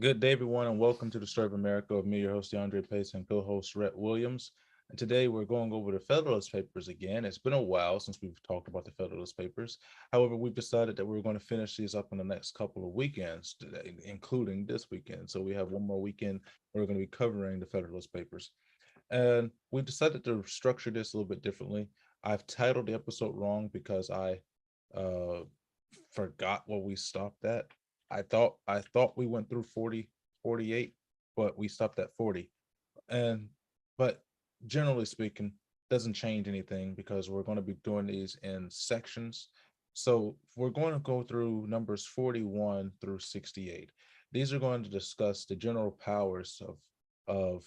Good day, everyone, and welcome to the Story of America with me, your host, DeAndre Pace, and co-host Rhett Williams. And today we're going over the Federalist Papers again. It's been a while since we've talked about the Federalist Papers. However, we've decided that we're going to finish these up in the next couple of weekends today, including this weekend. So we have one more weekend where we're going to be covering the Federalist Papers. And we've decided to structure this a little bit differently. I've titled the episode wrong because I uh, forgot what we stopped at. I thought we went through 40, 48, but we stopped at 40. And but generally speaking, doesn't change anything because we're going to be doing these in sections. So we're going to go through numbers 41 through 68. These are going to discuss the general powers of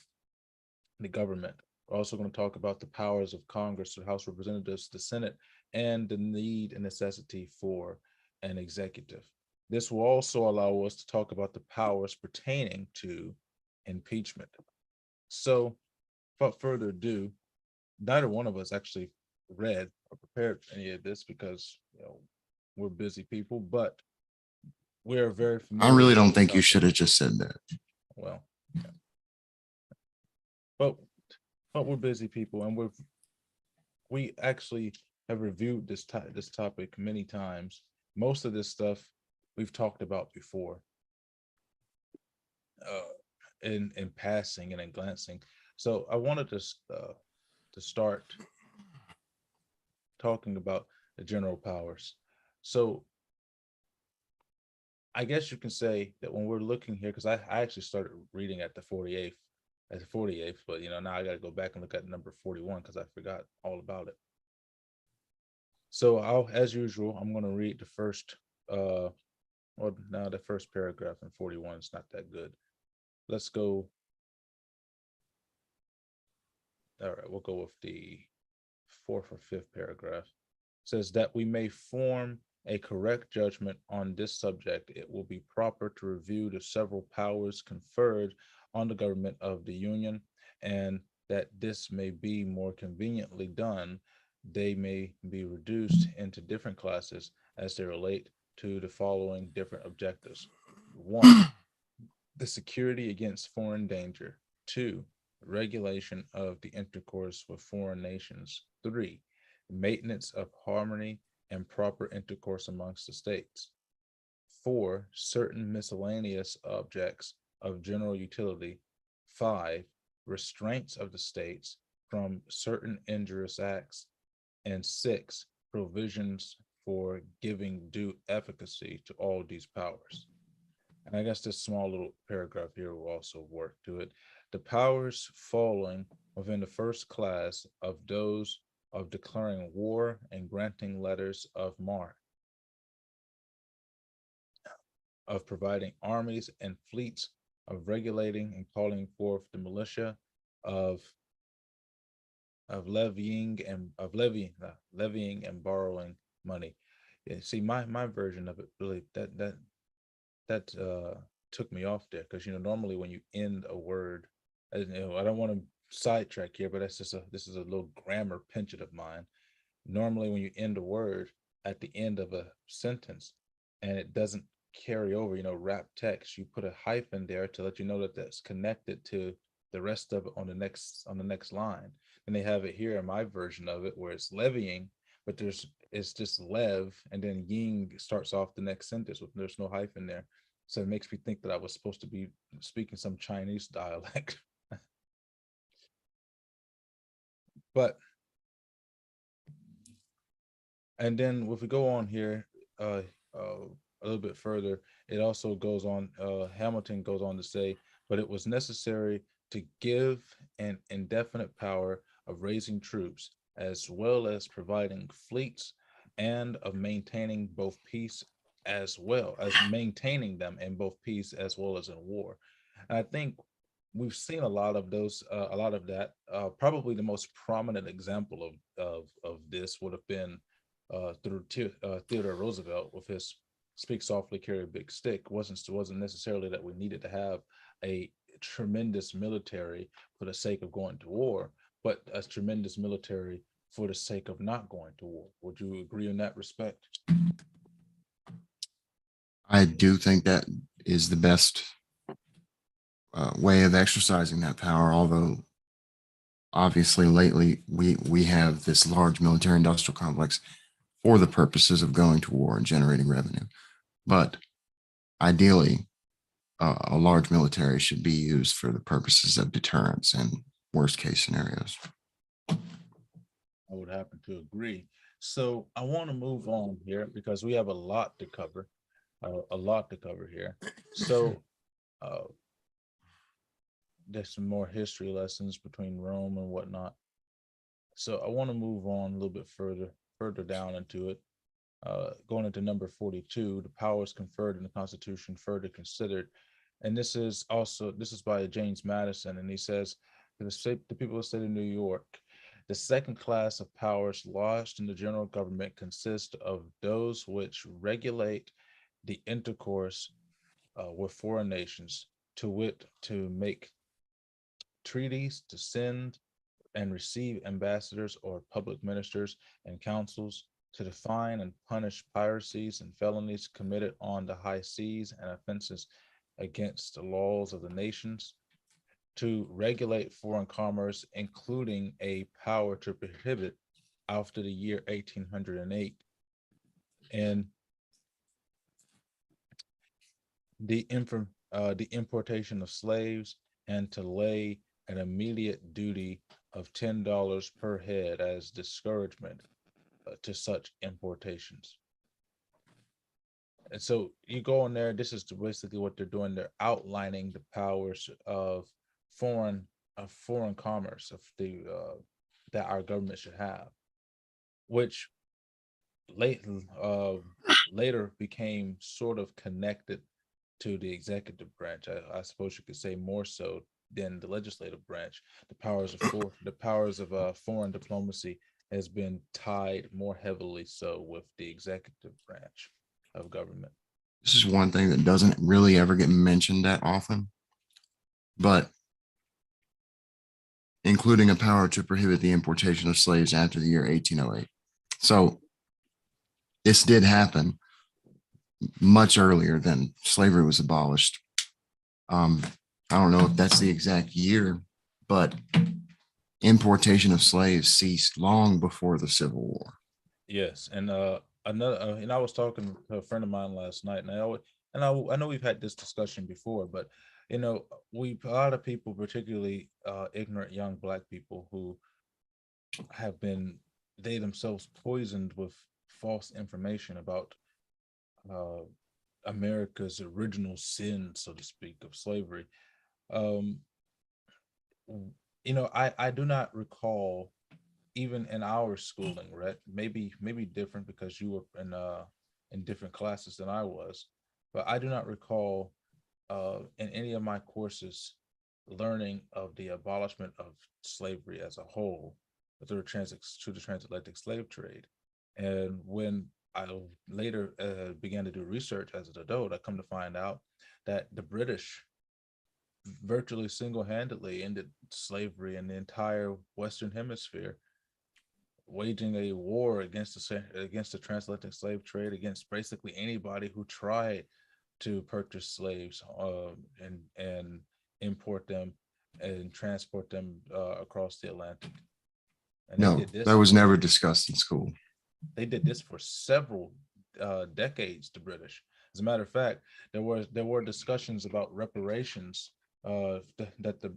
the government. We're also going to talk about the powers of Congress, the House of Representatives, the Senate, and the need and necessity for an executive. This will also allow us to talk about the powers pertaining to impeachment. So, without further ado, neither one of us actually read or prepared any of this because we're busy people, but we're very I familiar really with don't the think you topic. should have just said that. Well, yeah. but but we're busy people, and we actually have reviewed this topic many times. Most of this stuff we've talked about before, in passing and in glancing. So I wanted to start talking about the general powers. So I guess you can say that when we're looking here, because I actually started reading at the 48th, but now I got to go back and look at number 41 because I forgot all about it. So as usual, I'm going to read the first, well, now the first paragraph in 41 is not that good. Let's go. All right, we'll go with the fourth or fifth paragraph. It says that we may form a correct judgment on this subject, it will be proper to review the several powers conferred on the government of the Union, and that this may be more conveniently done, they may be reduced into different classes as they relate to the following different objectives. One, the security against foreign danger. Two, regulation of the intercourse with foreign nations. Three, maintenance of harmony and proper intercourse amongst the states. Four, certain miscellaneous objects of general utility. Five, restraints of the states from certain injurious acts. And six, provisions for giving due efficacy to all these powers. And I guess this small little paragraph here will also work to it. The powers falling within the first class of those of declaring war and granting letters of marque, of providing armies and fleets, of regulating and calling forth the militia, of levying and borrowing money. Yeah, see, my version of it really that took me off there because normally when you end a word, I don't want to sidetrack here, but this is a little grammar penchant of mine. Normally, when you end a word at the end of a sentence and it doesn't carry over, wrap text, you put a hyphen there to let you know that that's connected to the rest of it on the next line. And they have it here in my version of it where it's levying, but it's just lev, and then ying starts off the next sentence with there's no hyphen there. So it makes me think that I was supposed to be speaking some Chinese dialect. But and then if we go on here a little bit further, it also goes on. Hamilton goes on to say, but it was necessary to give an indefinite power of raising troops, as well as providing fleets, and of maintaining both peace as well as maintaining them in both peace as well as in war. And I think we've seen a lot of those, a lot of that. Probably the most prominent example of this would have been Theodore Roosevelt with his "Speak softly, carry a big stick." Wasn't necessarily that we needed to have a tremendous military for the sake of going to war, but a tremendous military for the sake of not going to war. Would you agree in that respect? I do think that is the best way of exercising that power. Although obviously lately we have this large military industrial complex for the purposes of going to war and generating revenue. But ideally, a large military should be used for the purposes of deterrence and worst case scenarios. I would happen to agree. So I want to move on here because we have a lot to cover here. So uh, there's some more history lessons between Rome and whatnot. So I want to move on a little bit further down into it. Going into number 42, the powers conferred in the Constitution further considered. And this is by James Madison, and he says to the people of the state of New York, the second class of powers lodged in the general government consist of those which regulate the intercourse with foreign nations, to wit, to make treaties, to send and receive ambassadors or public ministers and councils, to define and punish piracies and felonies committed on the high seas and offenses against the laws of the nations, to regulate foreign commerce, including a power to prohibit after the year 1808, and the importation of slaves, and to lay an immediate duty of $10 per head as discouragement to such importations. And so you go in there, this is basically what they're doing. They're outlining the powers of foreign foreign commerce of the that our government should have, which late uh, later became sort of connected to the executive branch. I suppose you could say more so than the legislative branch. The powers of foreign diplomacy has been tied more heavily so with the executive branch of government. This is one thing that doesn't really ever get mentioned that often, but including a power to prohibit the importation of slaves after the year 1808. So this did happen much earlier than slavery was abolished. Um, I don't know if that's the exact year, but importation of slaves ceased long before the Civil War. Yes, and and I was talking to a friend of mine last night, and I know we've had this discussion before, but we a lot of people, particularly ignorant young black people, who have been they themselves poisoned with false information about uh, America's original sin, so to speak, of slavery. Um, I do not recall even in our schooling, right? Maybe different because you were in different classes than I was, but I do not recall in any of my courses learning of the abolishment of slavery as a whole through the transatlantic slave trade. And when I later began to do research as an adult, I come to find out that the British virtually single-handedly ended slavery in the entire Western Hemisphere, waging a war against the transatlantic slave trade, against basically anybody who tried to purchase slaves and import them and transport them across the Atlantic. And No, that was never discussed in school. they did this for several decades. The British, as a matter of fact, there were discussions about reparations that the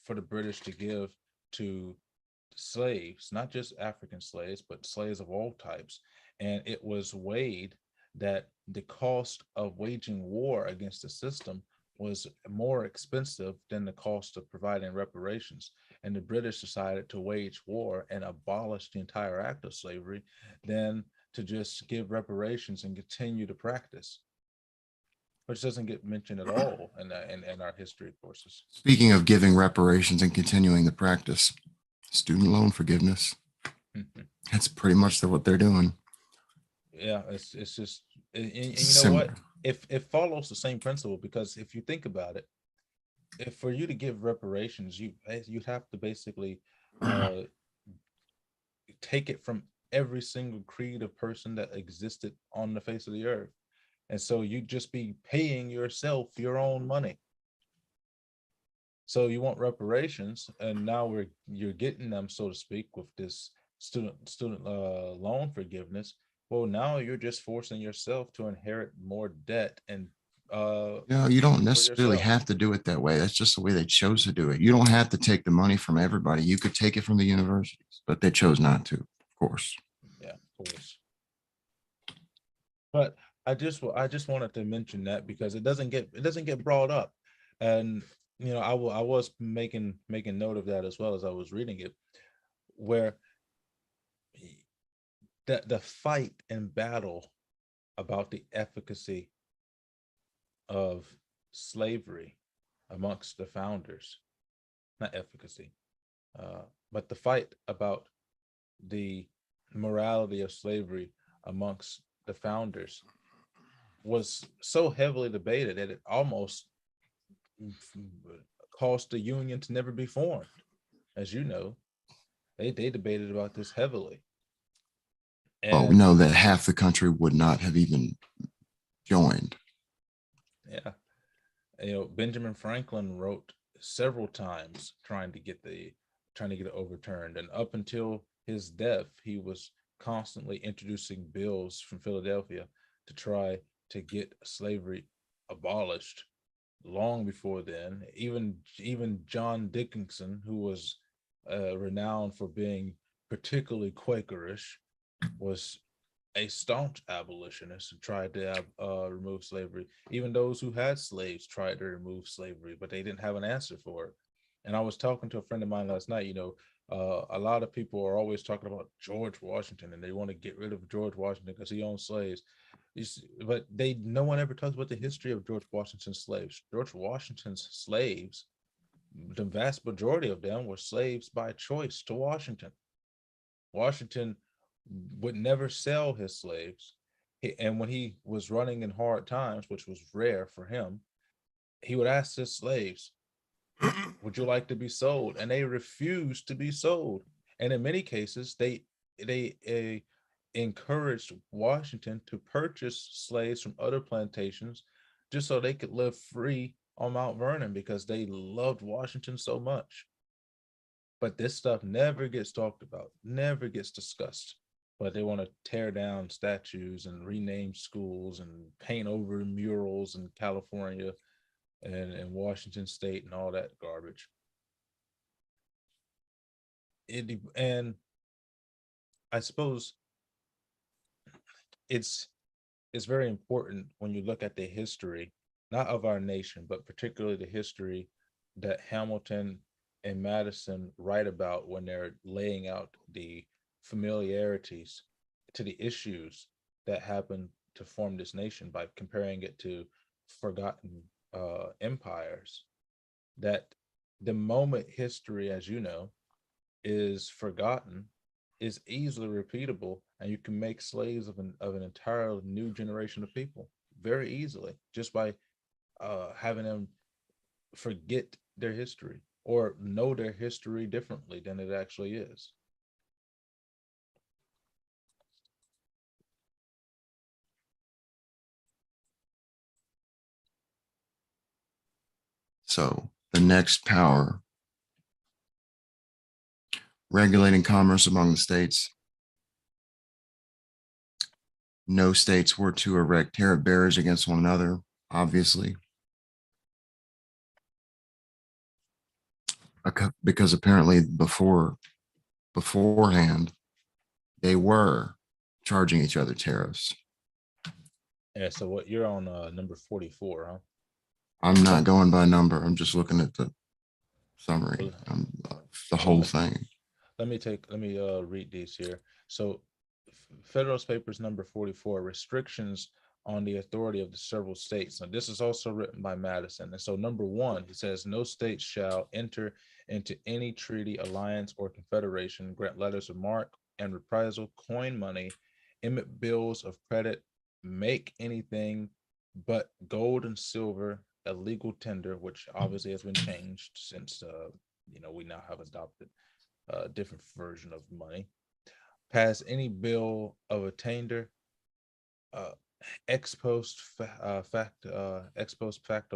for the British to give to slaves, not just African slaves, but slaves of all types. And it was weighed that the cost of waging war against the system was more expensive than the cost of providing reparations. And the British decided to wage war and abolish the entire act of slavery than to just give reparations and continue to practice, which doesn't get mentioned at all in our history courses. Speaking of giving reparations and continuing the practice, student loan forgiveness, that's pretty much what they're doing. Yeah, it's just and you know what? Similar. If it follows the same principle, because if you think about it, if for you to give reparations, you have to basically uh take it from every single creed of person that existed on the face of the earth. And so you just be paying yourself your own money. So you want reparations, and now you're getting them, so to speak, with this student loan forgiveness. Well, now you're just forcing yourself to inherit more debt and You don't for necessarily yourself. have to do it that way. That's just the way they chose to do it. You don't have to take the money from everybody. You could take it from the universities, but they chose not to, of course. Yeah, of course. But I just wanted to mention that because it doesn't get brought up, and I was making note of that as well as I was reading it, where the fight and battle about the efficacy of slavery amongst the founders, not efficacy, but the fight about the morality of slavery amongst the founders was so heavily debated that it almost caused the union to never be formed. As you know, they debated about this heavily. Well, we And know that half the country would not have even joined. yeah, Benjamin Franklin wrote several times trying to get it overturned, and up until his death, he was constantly introducing bills from Philadelphia to try to get slavery abolished. Long before then, even John Dickinson, who was renowned for being particularly Quakerish, was a staunch abolitionist and tried to remove slavery. Even those who had slaves tried to remove slavery, but they didn't have an answer for it. And I was talking to a friend of mine last night. A lot of people are always talking about George Washington, and they want to get rid of George Washington because he owned slaves. But no one ever talks about the history of George Washington's slaves. George Washington's slaves, the vast majority of them were slaves by choice to Washington. Washington would never sell his slaves. And when he was running in hard times, which was rare for him, he would ask his slaves, "Would you like to be sold?" And they refused to be sold. And in many cases, they encouraged Washington to purchase slaves from other plantations just so they could live free on Mount Vernon because they loved Washington so much. But this stuff never gets talked about, never gets discussed. But they want to tear down statues and rename schools and paint over murals in California and Washington State and all that garbage. And I suppose it's it's very important when you look at the history, not of our nation, but particularly the history that Hamilton and Madison write about when they're laying out the familiarities to the issues that happened to form this nation by comparing it to forgotten empires. That the moment history, as you know, is forgotten, is easily repeatable, and you can make slaves of an entire new generation of people very easily just by having them forget their history or know their history differently than it actually is. So the next power, regulating commerce among the states. No states were to erect tariff barriers against one another, obviously, because apparently beforehand they were charging each other tariffs. Yeah. So what you're on number 44, huh? I'm not going by number. I'm just looking at the summary, Well, the well, whole thing. let me read these here. So Federalist Papers number 44, restrictions on the authority of the several states. Now, this is also written by Madison. And so, number one, he says, no state shall enter into any treaty, alliance, or confederation, grant letters of marque and reprisal, coin money, emit bills of credit, make anything but gold and silver a legal tender, which obviously has been changed since, we now have adopted a different version of money. Pass any bill of attainder, uh, ex post facto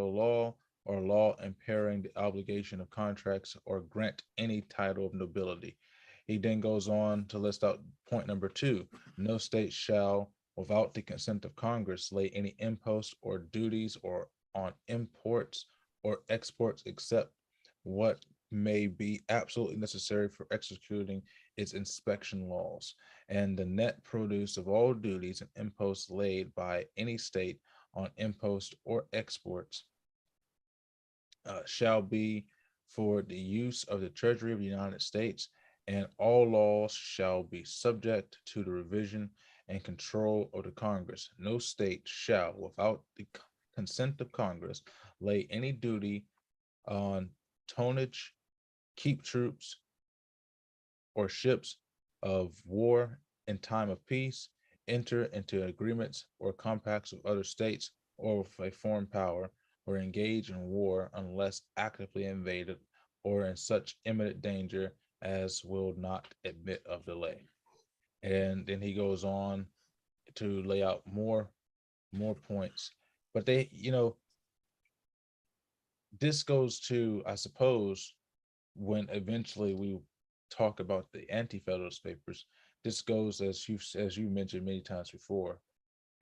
law, or law impairing the obligation of contracts or grant any title of nobility. He then goes on to list out point number two: no state shall, without the consent of Congress, lay any imposts or duties or on imports or exports except what may be absolutely necessary for executing its inspection laws, and the net produce of all duties and imposts laid by any state on imposts or exports shall be for the use of the Treasury of the United States, and all laws shall be subject to the revision and control of the Congress. No state shall, without the consent of Congress, lay any duty on tonnage, keep troops, or ships of war in time of peace, enter into agreements or compacts with other states or with a foreign power, or engage in war unless actively invaded or in such imminent danger as will not admit of delay. And then he goes on to lay out more points. But this goes to, I suppose, when eventually we talk about the anti-federalist papers, this goes, as you mentioned many times before,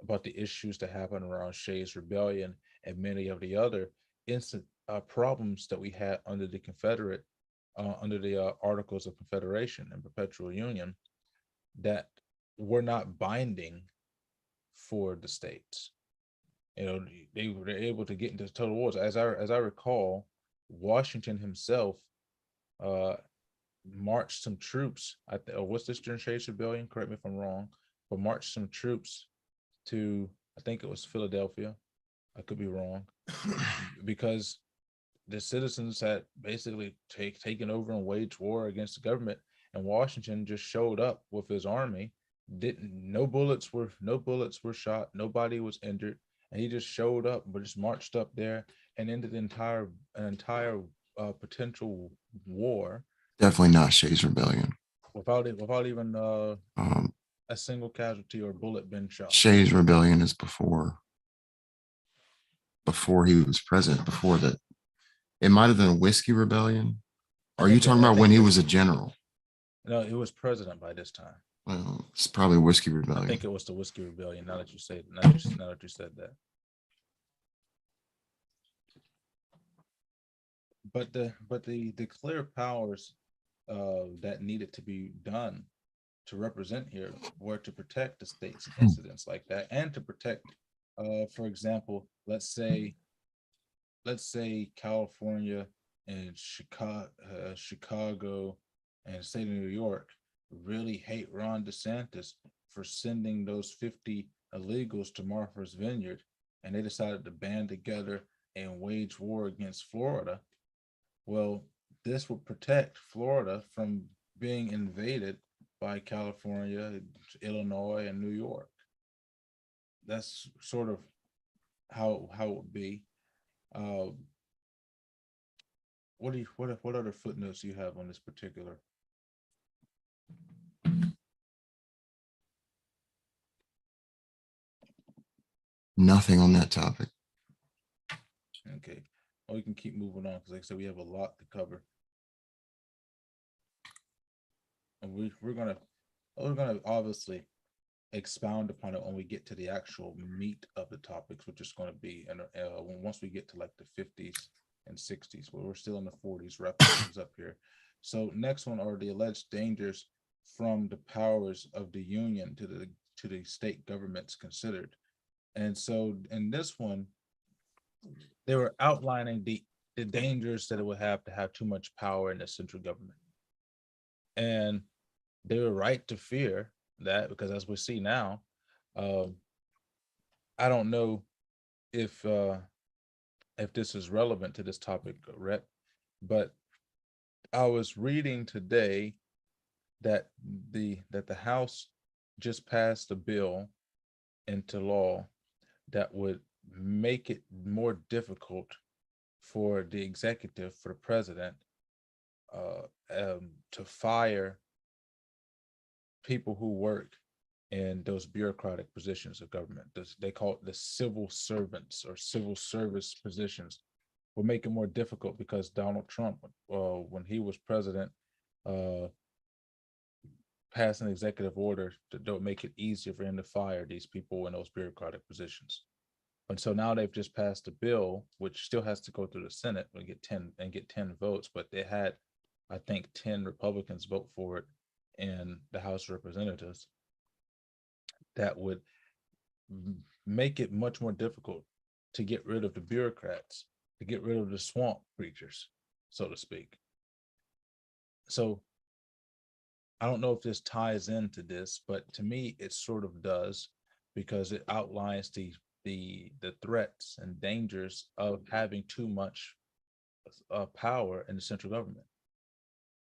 about the issues that happen around Shays Rebellion and many of the other instant problems that we had under the under the Articles of Confederation and Perpetual Union that were not binding for the states. They were able to get into total wars. As I recall, Washington himself uh, marched some troops. What's this during Shays Rebellion? Correct me if I'm wrong, but marched some troops to, I think it was Philadelphia. I could be wrong, because the citizens had basically taken over and waged war against the government, and Washington just showed up with his army. Didn't no bullets were shot, nobody was injured, and he just showed up, but just marched up there and ended an entire potential war Definitely not Shay's Rebellion. without even Um, a single casualty or bullet been shot. Shay's Rebellion is before he was president. Before that, it might have been a Whiskey Rebellion. I Are you think it, talking I about when think he it, was a general? no, he was president by this time. Well, it's probably Whiskey I Rebellion. think it was the Whiskey Rebellion. Now that you say, now that you said that, but the clear powers that needed to be done to represent here were to protect the states in incidents like that, and to protect, for example, let's say California and Chicago and the state of New York really hate Ron DeSantis for sending those 50 illegals to Martha's Vineyard, and they decided to band together and wage war against Florida. Well, this would protect Florida from being invaded by California, Illinois, and New York. That's sort of how it would be. Uh, what other footnotes do you have on this particular? Nothing on that topic. Okay, well, we can keep moving on because, like I said, we have a lot to cover, and we're gonna obviously expound upon it when we get to the actual meat of the topics, which is going to be, and once we get to like the 50s and 60s, but we're still in the 40s wrapping things up here. So next one are the alleged dangers from the powers of the union to the state governments considered. And so in this one, they were outlining the dangers that it would have to have too much power in the central government. And they were right to fear that, because as we see now, um, I don't know if this is relevant to this topic, Rhett, but I was reading today that the House just passed a bill into law that would make it more difficult for the executive, for the president, to fire people who work in those bureaucratic positions of government. They call it the civil servants or civil service positions, will make it more difficult because Donald Trump, when he was president, uh, passed an executive order to don't make it easier for him to fire these people in those bureaucratic positions. And so now they've just passed a bill, which still has to go through the Senate and get 10 votes, but they had, I think, 10 Republicans vote for it in the House of Representatives. That would make it much more difficult to get rid of the bureaucrats, to get rid of the swamp creatures, so to speak. So I don't know if this ties into this, but to me, it sort of does because it outlines the threats and dangers of having too much power in the central government.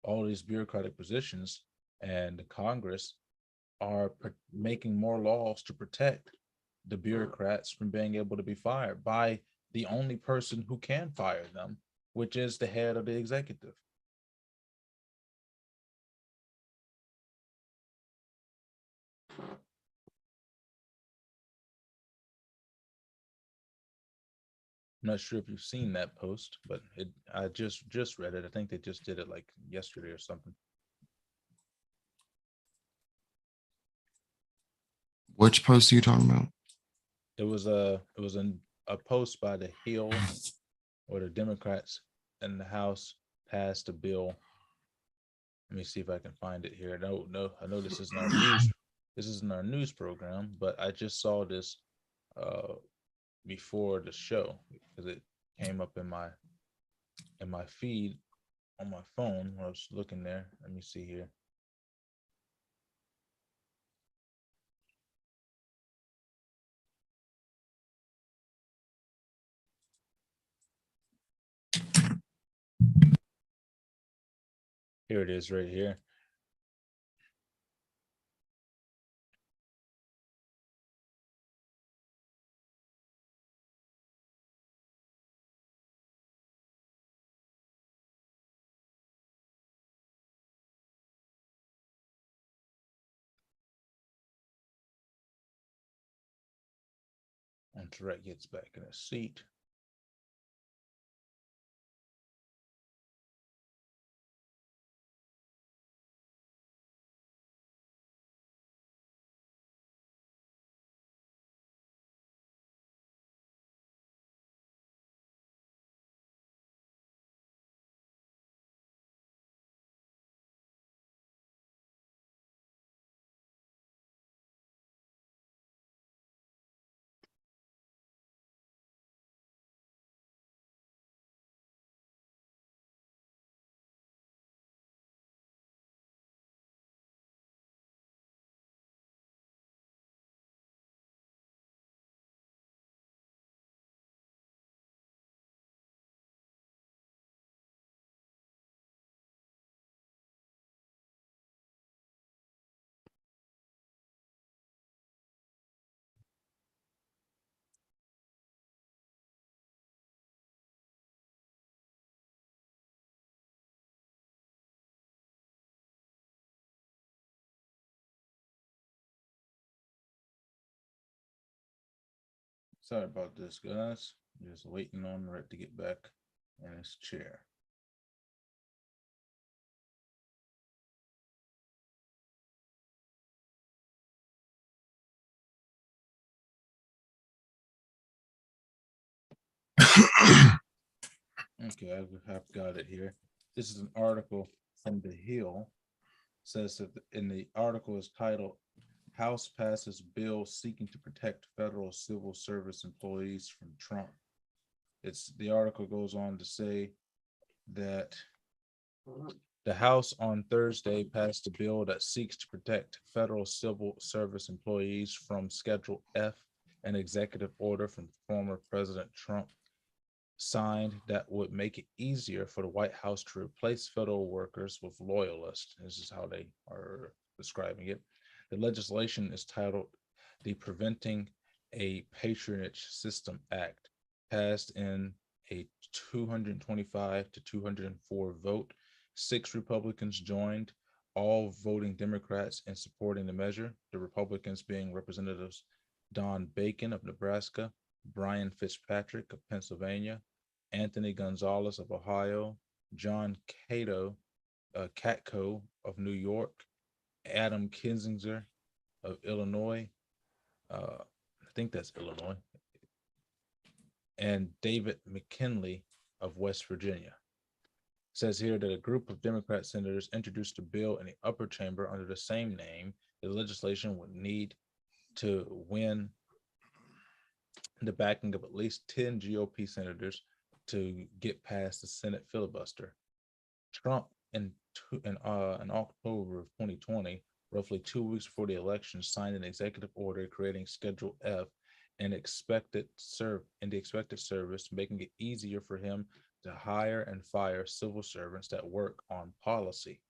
All these bureaucratic positions and the Congress are making more laws to protect the bureaucrats from being able to be fired by the only person who can fire them, which is the head of the executive. I'm not sure if you've seen that post, but I just read it. I think they just did it like yesterday or something. Which post are you talking about? It was a post by the Hill, or the Democrats in the House passed a bill. Let me see if I can find it here. No, I know this isn't our news. This isn't our news program, but I just saw this uh before the show because it came up in my feed on my phone when I was looking there. Let me see here. Here it is right here. Until Rhett gets back in his seat. Sorry about this, guys. Just waiting on Rhett to get back in his chair. Okay, I've got it here. This is an article from The Hill. It says that in the article is titled House passes bill seeking to protect federal civil service employees from Trump. It's the article goes on to say that the House on Thursday passed a bill that seeks to protect federal civil service employees from Schedule F, an executive order from former President Trump signed that would make it easier for the White House to replace federal workers with loyalists. This is how they are describing it. The legislation is titled the Preventing a Patronage System Act, passed in a 225 to 204 vote. 6 Republicans joined, all voting Democrats in supporting the measure, the Republicans being Representatives Don Bacon of Nebraska, Brian Fitzpatrick of Pennsylvania, Anthony Gonzalez of Ohio, John Katko of New York, Adam Kinzinger of Illinois. I think that's Illinois, and David McKinley of West Virginia. It says here that a group of Democrat senators introduced a bill in the upper chamber under the same name. The legislation would need to win the backing of at least 10 GOP senators to get past the Senate filibuster. Trump, in October of 2020, roughly 2 weeks before the election, signed an executive order creating Schedule F and the expected service, making it easier for him to hire and fire civil servants that work on policy,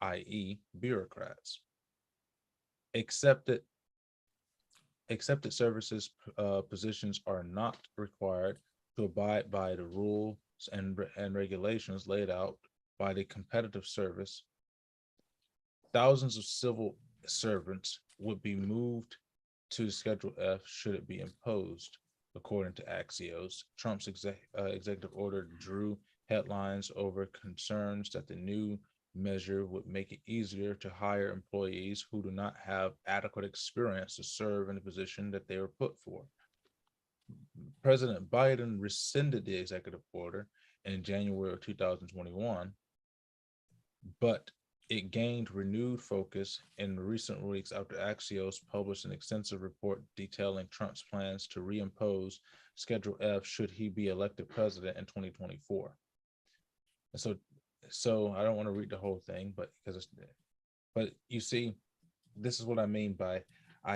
i.e., bureaucrats. Accepted Accepted services positions are not required to abide by the rules and regulations laid out by the competitive service. Thousands of civil servants would be moved to Schedule F should it be imposed, according to Axios. Trump's executive order drew headlines over concerns that the new measure would make it easier to hire employees who do not have adequate experience to serve in the position that they were put for. President Biden rescinded the executive order in January of 2021, but it gained renewed focus in recent weeks after Axios published an extensive report detailing Trump's plans to reimpose Schedule F should he be elected president in 2024. And so I don't want to read the whole thing, but you see, this is what I mean by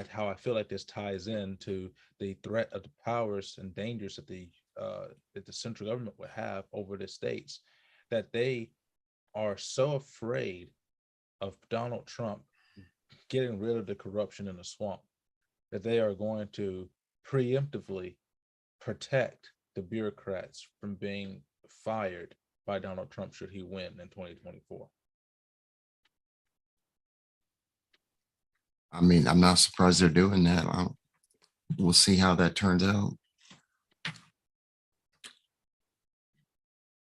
how I feel like this ties into the threat of the powers and dangers that the central government would have over the states, that they are so afraid of Donald Trump getting rid of the corruption in the swamp that they are going to preemptively protect the bureaucrats from being fired by Donald Trump should he win in 2024. I mean, I'm not surprised they're doing that. We'll see how that turns out.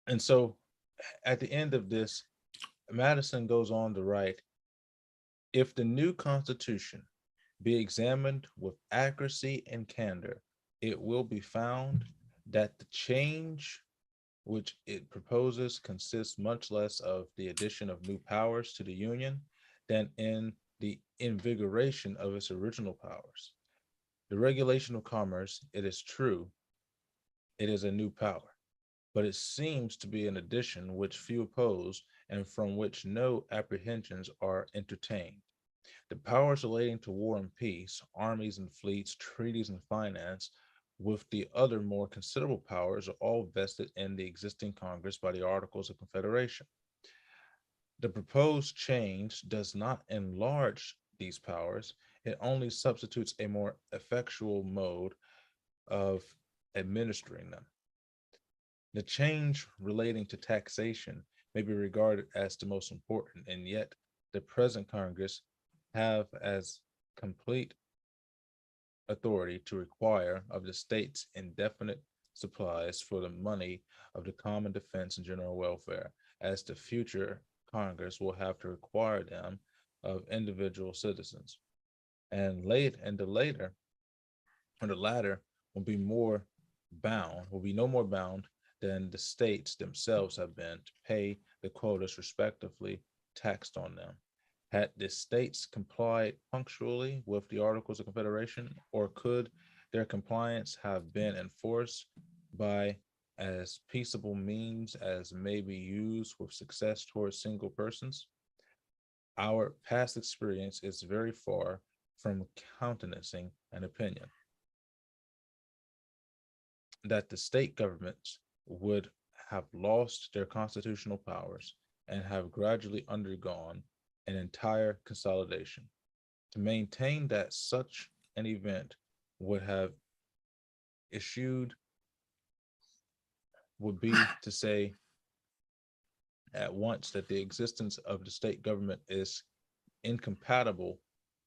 And so at the end of this, Madison goes on to write, if the new Constitution be examined with accuracy and candor, it will be found that the change which it proposes consists much less of the addition of new powers to the Union than in the invigoration of its original powers. The regulation of commerce, it is true, it is a new power, but it seems to be an addition which few oppose and from which no apprehensions are entertained. The powers relating to war and peace, armies and fleets, treaties and finance, with the other more considerable powers, are all vested in the existing Congress by the Articles of Confederation. The proposed change does not enlarge these powers, it only substitutes a more effectual mode of administering them. The change relating to taxation may be regarded as the most important, and yet the present Congress have as complete authority to require of the states indefinite supplies for the money of the common defense and general welfare, as the future Congress will have to require them of individual citizens. And the latter will be no more bound than the states themselves have been to pay the quotas respectively taxed on them. Had the states complied punctually with the Articles of Confederation, or could their compliance have been enforced by as peaceable means as may be used with success towards single persons? Our past experience is very far from countenancing an opinion that the state governments would have lost their constitutional powers and have gradually undergone an entire consolidation. To maintain that such an event would have issued would be to say at once that the existence of the state government is incompatible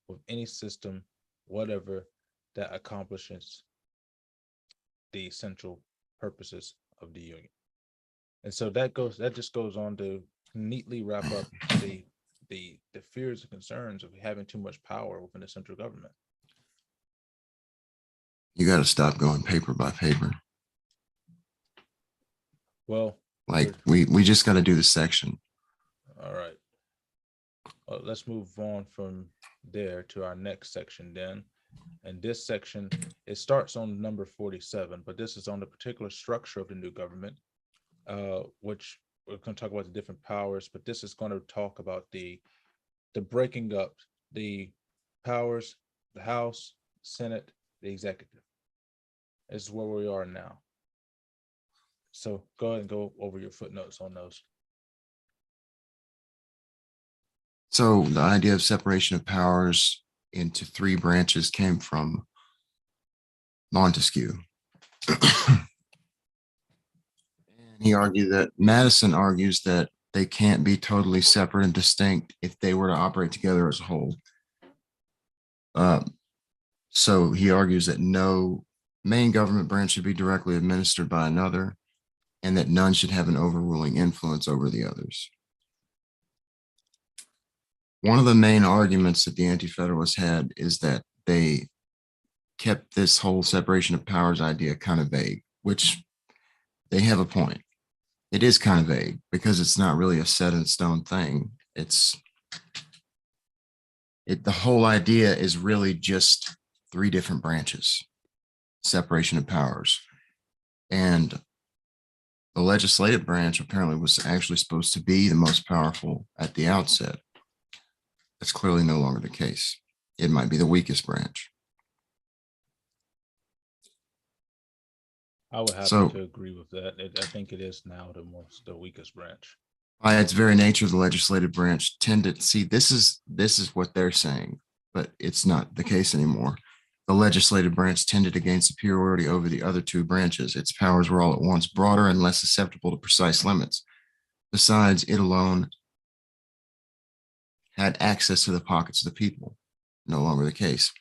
with any system whatever that accomplishes the essential purposes of the union. And so that just goes on to neatly wrap up the fears and concerns of having too much power within the central government. You got to stop going paper by paper. Well, like we just got to do the section. All right. Well, let's move on from there to our next section then. And this section, it starts on number 47, but this is on the particular structure of the new government, which we're going to talk about the different powers, but this is going to talk about the breaking up the powers, the House, Senate, the executive. This is where we are now. So go ahead and go over your footnotes on those. So the idea of separation of powers into three branches came from Montesquieu. And he argued that Madison argues that they can't be totally separate and distinct if they were to operate together as a whole. So he argues that no main government branch should be directly administered by another, and that none should have an overruling influence over the others. One of the main arguments that the Anti-Federalists had is that they kept this whole separation of powers idea kind of vague, which they have a point. It is kind of vague because it's not really a set in stone thing. The whole idea is really just three different branches, separation of powers. And the legislative branch apparently was actually supposed to be the most powerful at the outset. That's clearly no longer the case. It might be the weakest branch. I would have to agree with that. I think it is now the weakest branch. By its very nature, the legislative branch tended to see this is what they're saying, but it's not the case anymore. The legislative branch tended to gain superiority over the other two branches. Its powers were all at once broader and less susceptible to precise limits. Besides, it alone had access to the pockets of the people. No longer the case.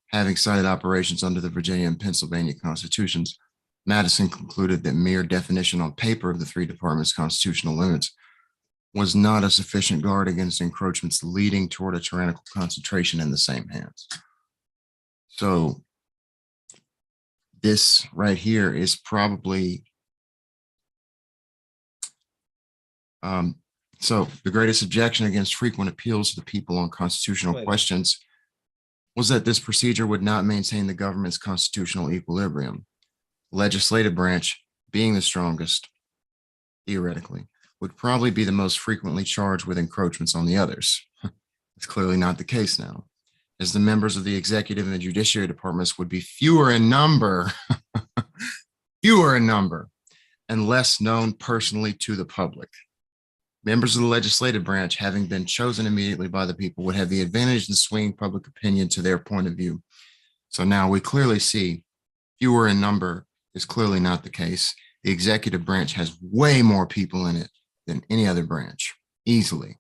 Having cited operations under the Virginia and Pennsylvania constitutions, Madison concluded that mere definition on paper of the three departments' constitutional limits was not a sufficient guard against encroachments leading toward a tyrannical concentration in the same hands. So this right here is probably, so the greatest objection against frequent appeals to the people on constitutional questions was that this procedure would not maintain the government's constitutional equilibrium. Legislative branch, being the strongest, theoretically, would probably be the most frequently charged with encroachments on the others. It's clearly not the case now, as the members of the executive and the judiciary departments would be fewer in number, and less known personally to the public. Members of the legislative branch, having been chosen immediately by the people, would have the advantage in swinging public opinion to their point of view. So now we clearly see fewer in number is clearly not the case. The executive branch has way more people in it than any other branch, easily.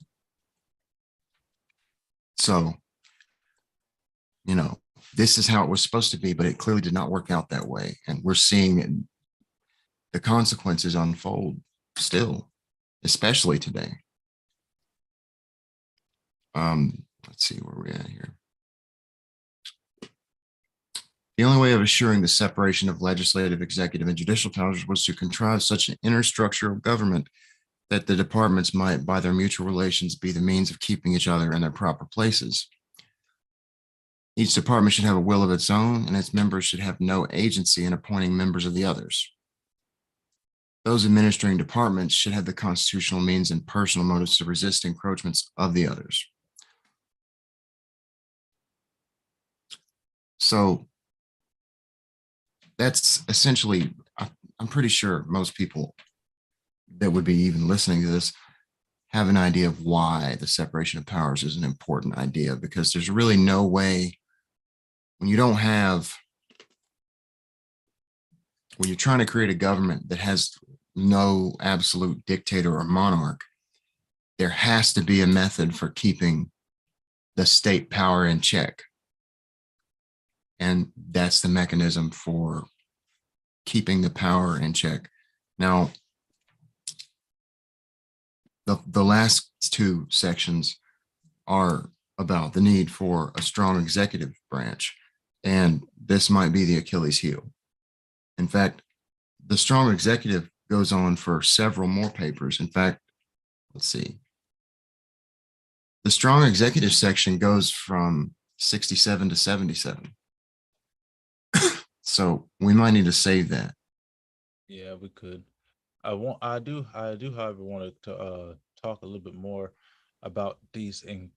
So, this is how it was supposed to be, but it clearly did not work out that way. And we're seeing the consequences unfold still, especially today. Let's see where we're at here. The only way of assuring the separation of legislative, executive, and judicial powers was to contrive such an inner structure of government that the departments might, by their mutual relations, be the means of keeping each other in their proper places. Each department should have a will of its own, and its members should have no agency in appointing members of the others. Those administering departments should have the constitutional means and personal motives to resist encroachments of the others. So that's essentially, I'm pretty sure most people that would be even listening to this have an idea of why the separation of powers is an important idea, because there's really no way when you're trying to create a government that has no absolute dictator or monarch, there has to be a method for keeping the state power in check. And that's the mechanism for keeping the power in check Now, the last two sections are about the need for a strong executive branch, and this might be the Achilles heel. In fact, the strong executive goes on for several more papers. In fact, let's see. The strong executive section goes from 67 to 77. So we might need to save that. Yeah, we could. I do, however, want to talk a little bit more about the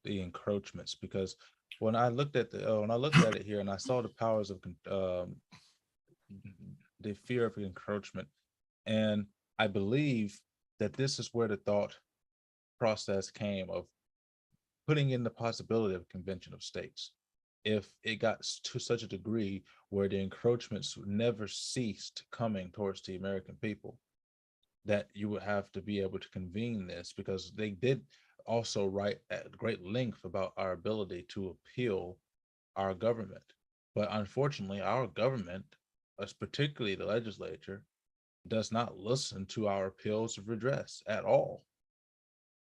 encroachments, because when I looked at it here and I saw the powers of the fear of encroachment, and I believe that this is where the thought process came of putting in the possibility of convention of states. If it got to such a degree where the encroachments never ceased coming towards the American people, that you would have to be able to convene this, because they did also write at great length about our ability to appeal our government. But unfortunately, our government, particularly the legislature, does not listen to our appeals of redress at all.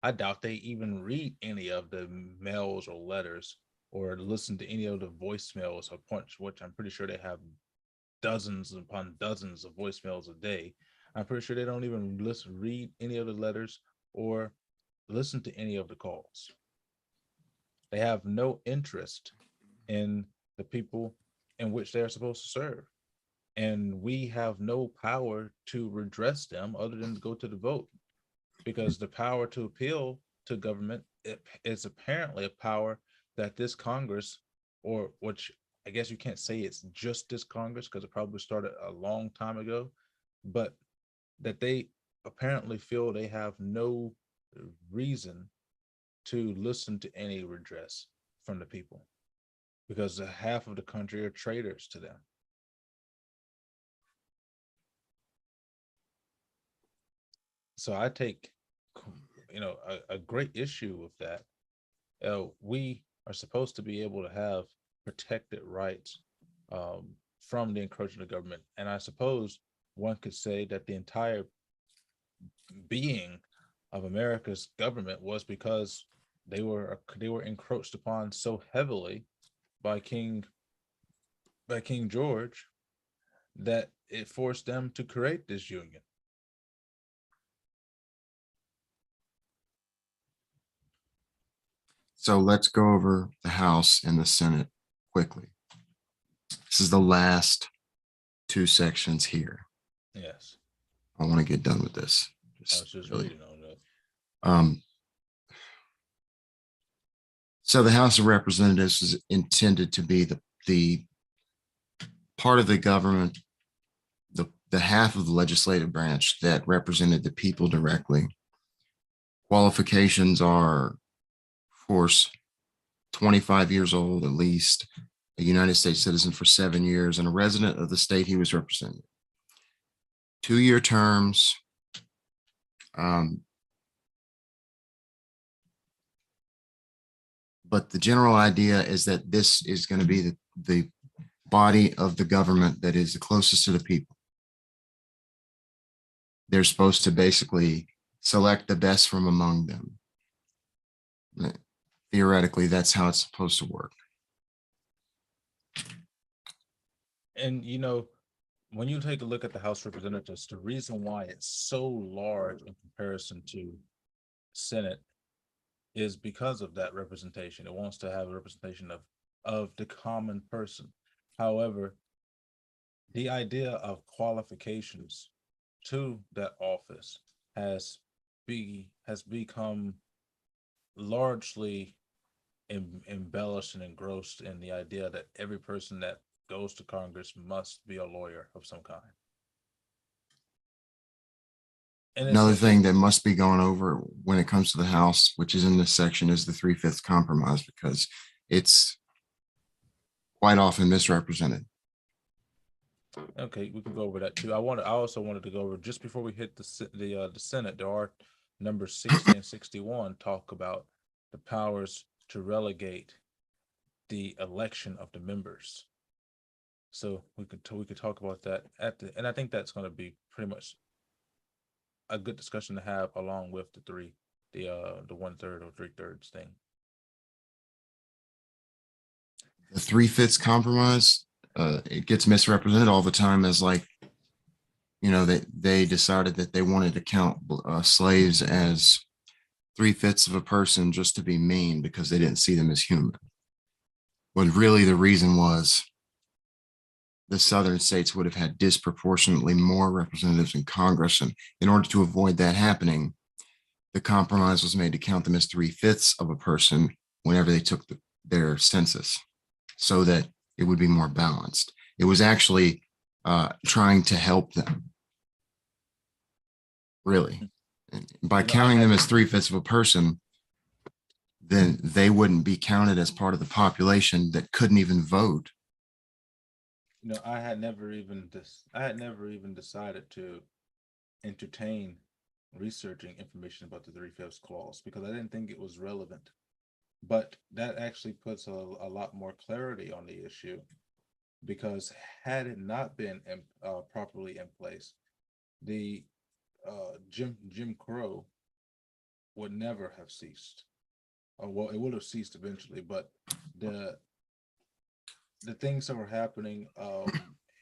I doubt they even read any of the mails or letters or listen to any of the voicemails or punch, which I'm pretty sure they have dozens upon dozens of voicemails a day. I'm pretty sure they don't even read any of the letters or listen to any of the calls. They have no interest in the people in which they're supposed to serve. And we have no power to redress them other than to go to the vote, because the power to appeal to government is apparently a power that this Congress, or which I guess you can't say it's just this Congress because it probably started a long time ago, but that they apparently feel they have no reason to listen to any redress from the people, because half of the country are traitors to them. So I take, a great issue with that. We are supposed to be able to have protected rights from the encroachment of government, and I suppose one could say that the entire being of America's government was because they were encroached upon so heavily by King George, that it forced them to create this union. So let's go over the House and the Senate quickly. This is the last two sections here. Yes, I want to get done with this. I was just Really. reading on that. Um, so the House of Representatives is intended to be the part of the government, the half of the legislative branch that represented the people directly. Qualifications are, of course, 25 years old at least, a United States citizen for 7 years, and a resident of the state he was representing. 2-year terms. But the general idea is that this is going to be the body of the government that is the closest to the people. They're supposed to basically select the best from among them. Theoretically, that's how it's supposed to work. And when you take a look at the House of Representatives, the reason why it's so large in comparison to Senate is because of that representation. It wants to have a representation of the common person. However, the idea of qualifications to that office has become largely embellished and engrossed in the idea that every person that goes to Congress must be a lawyer of some kind. And Another thing that must be gone over when it comes to the House, which is in this section, is the 3/5 compromise, because it's quite often misrepresented. Okay, we can go over that too. I also wanted to go over, just before we hit the Senate. There are numbers 60 and 61 talk about the powers to relegate the election of the members. So we could talk about that and I think that's going to be pretty much a good discussion to have along with the 1/3 or 3/3 thing. The 3/5 compromise, it gets misrepresented all the time as like, they decided that they wanted to count slaves as 3/5 of a person just to be mean because they didn't see them as human. But really, the reason was the southern states would have had disproportionately more representatives in Congress. And in order to avoid that happening, the compromise was made to count them as 3/5 of a person whenever they took their census so that it would be more balanced. It was actually trying to help them, really. And by I counting them had as 3/5 of a person, then they wouldn't be counted as part of the population that couldn't even vote. I had never even decided to entertain researching information about the 3/5 clause because I didn't think it was relevant. But that actually puts a lot more clarity on the issue because had it not been properly in place, the Jim Crow would never have ceased. Well, it would have ceased eventually, but the the things that were happening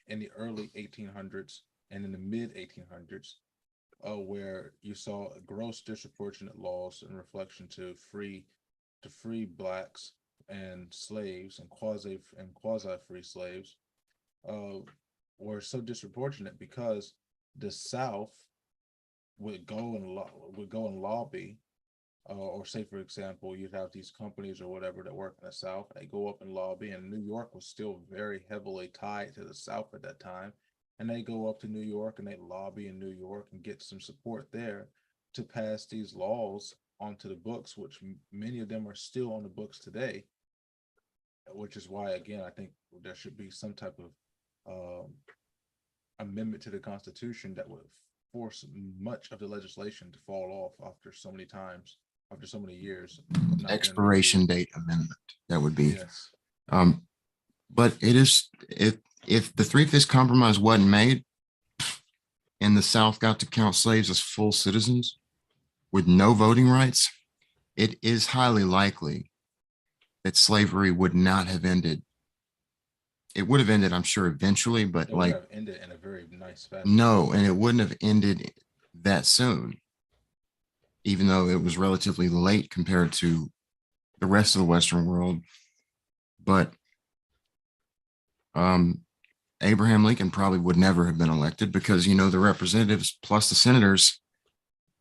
in the early 1800s and in the mid 1800s, where you saw gross disproportionate laws in reflection to free blacks and slaves and quasi free slaves, uh, were so disproportionate because the South would go and lobby, or say for example, you'd have these companies or whatever that work in the South. They go up and lobby, and New York was still very heavily tied to the South at that time. And they go up to New York and they lobby in New York and get some support there to pass these laws onto the books, which many of them are still on the books today. Which is why, again, I think there should be some type of um, amendment to the Constitution that would force much of the legislation to fall off after so many times, after so many years of not being Expiration reviewed. date amendment, that would be. Yes. Um, but it is, if the 3/5 compromise wasn't made and the South got to count slaves as full citizens with no voting rights, it is highly likely that slavery would not have ended. It would have ended, I'm sure, eventually, but It would like, have ended in a very nice fashion. no, and it wouldn't have ended that soon, even though it was relatively late compared to the rest of the Western world. But um, Abraham Lincoln probably would never have been elected because, the representatives plus the senators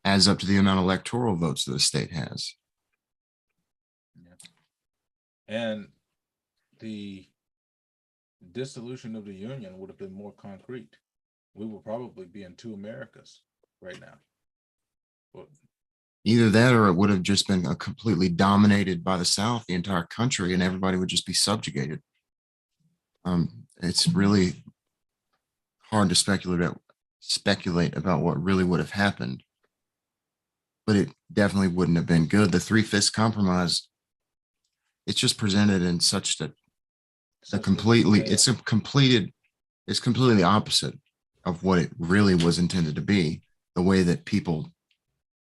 adds up to the amount of electoral votes that the state has. Yeah. And the dissolution of the Union would have been more concrete. We would probably be in two Americas right now. But Either that or it would have just been a completely dominated by the South, the entire country, and everybody would just be subjugated. It's really hard to speculate about what really would have happened, but it definitely wouldn't have been good. The 3/5 compromise, it's just presented in such that the such good completely detail. it's completely opposite of what it really was intended to be, the way that people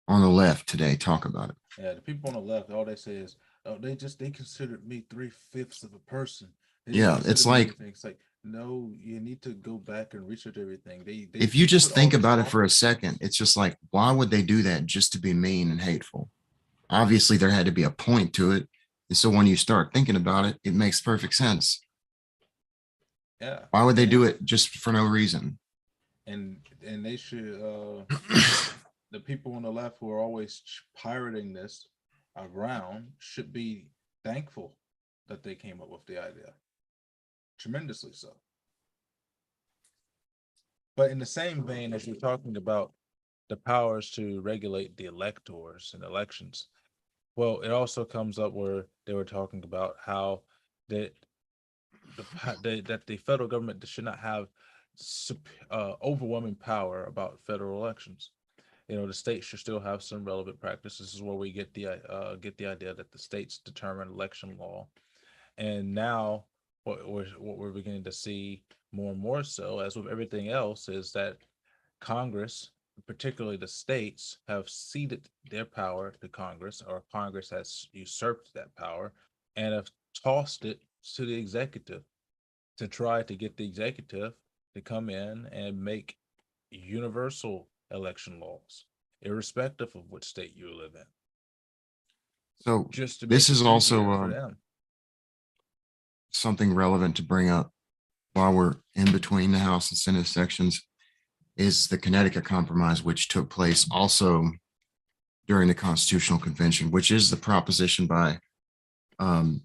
on the left today talk about it. Yeah, the people on the left, all they say is, "Oh, they considered me 3/5 of a person. They didn't Yeah, consider it's me like, anything." It's like, no, you need to go back and research everything. if you They put just all think this about it off. for a second, it's just like, why would they do that just to be mean and hateful? Obviously, there had to be a point to it. And so when you start thinking about it, it makes perfect sense. Yeah, Why would they and do it it just for no reason? and they should the people on the left who are always pirating this around should be thankful that they came up with the idea. Tremendously so. But in the same vein as you're talking about the powers to regulate the electors and elections, well, it also comes up where they were talking about how that that the federal government should not have overwhelming power about federal elections. The states should still have some relevant practice. This is where we get the idea that the states determine election law. And now what we're beginning to see more and more so, as with everything else, is that Congress particularly the states, have ceded their power to Congress, or Congress has usurped that power and have tossed it to the executive to try to get the executive to come in and make universal election laws, irrespective of what state you live in, So just to this make it is also easier for them. something relevant to bring up while we're in between the House and Senate sections is the Connecticut Compromise, which took place also during the Constitutional Convention, which is the proposition by um,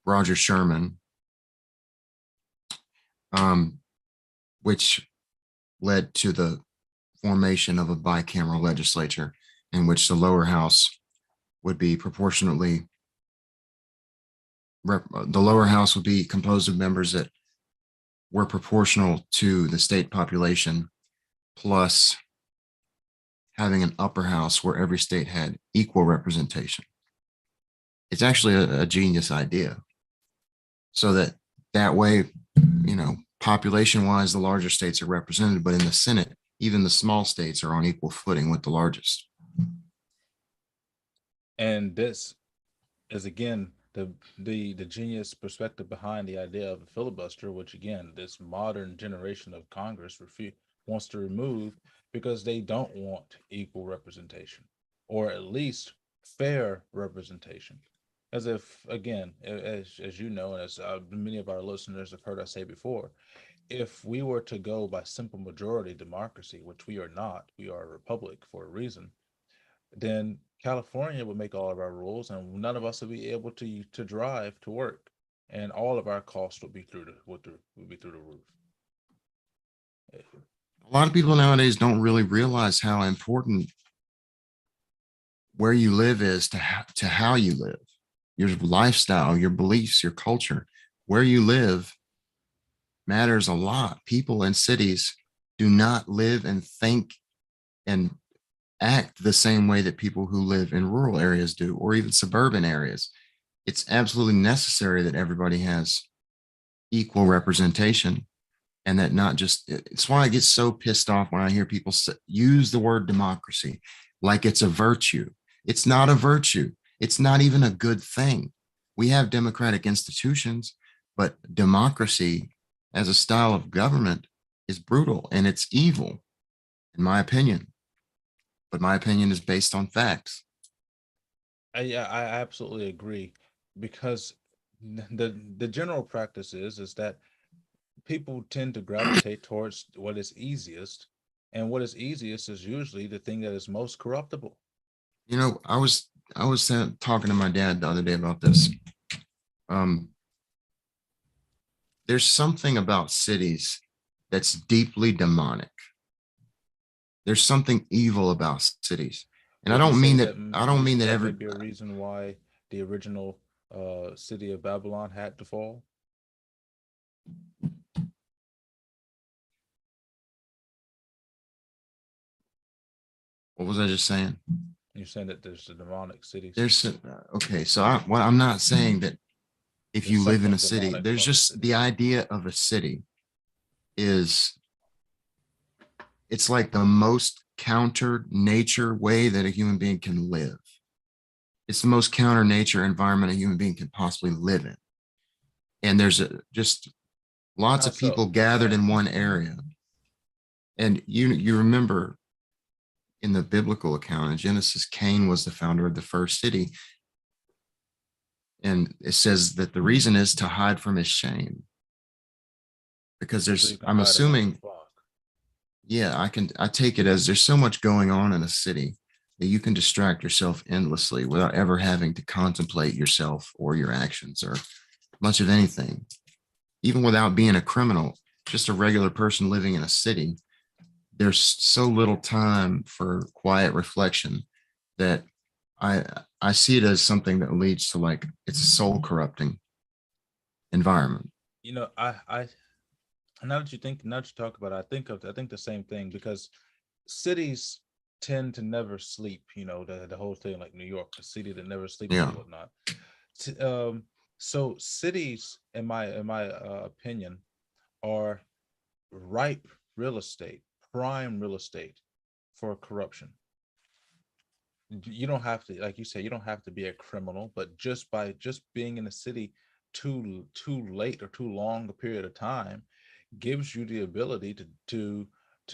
Roger Sherman, um, which led to the formation of a bicameral legislature in which the lower house would be proportionately, the lower house would be composed of members that were proportional to the state population, plus having an upper house where every state had equal representation. It's actually a genius idea. So that way, population wise, the larger states are represented, but in the Senate, even the small states are on equal footing with the largest. And this is again the genius perspective behind the idea of a filibuster, which again this modern generation of Congress wants to remove because they don't want equal representation, or at least fair representation. As if again, as you know, and as many of our listeners have heard us say before, if we were to go by simple majority democracy, which we are not, we are a republic for a reason, then California would make all of our rules, and none of us would be able to drive to work, and all of our costs would be through the roof. A lot of people nowadays don't really realize how important where you live is to how you live, your lifestyle, your beliefs, your culture. Where you live matters a lot. People in cities do not live and think and act the same way that people who live in rural areas do, or even suburban areas. It's absolutely necessary that everybody has equal representation, and that not just, it's why I get so pissed off when I hear people use the word democracy like it's a virtue. It's not a virtue. It's not even a good thing. We have democratic institutions, but democracy as a style of government is brutal and it's evil, in my opinion. But my opinion is based on facts. Yeah, I absolutely agree, because the general practice is that people tend to gravitate towards what is easiest, and what is easiest is usually the thing that is most corruptible. I was talking to my dad the other day about this. Um, there's something about cities that's deeply demonic. There's something evil about cities, and I Would you don't say mean that. that I would don't you mean say that that may every. be a reason why the original city of Babylon had to fall? What was I just saying? You're saying that there's the demonic cities. Okay. So I'm not saying that if There's you live in a something city, demonic there's about the just the cities. idea of a city is, it's like the most counter nature way that a human being can live. It's the most counter nature environment a human being can possibly live in. And there's just lots How of so? people gathered in one area. And you remember in the biblical account in Genesis, Cain was the founder of the first city. And it says that the reason is to hide from his shame. Because So you can I'm hide amongst the assuming, flock. yeah, I take it as there's so much going on in a city that you can distract yourself endlessly without ever having to contemplate yourself or your actions or much of anything, even without being a criminal, just a regular person living in a city. There's so little time for quiet reflection that I I see it as something that leads to, like, it's a soul corrupting environment. You know, now that you talk about it, I think the same thing, because cities tend to never sleep. You know, the whole thing, like New York, the city that never sleeps Yeah. and whatnot. T- Um, so cities, in my opinion, are ripe real estate, prime real estate for corruption. You don't have to, like you say, you don't have to be a criminal, but just by just being in the city too late or too long a period of time gives you the ability to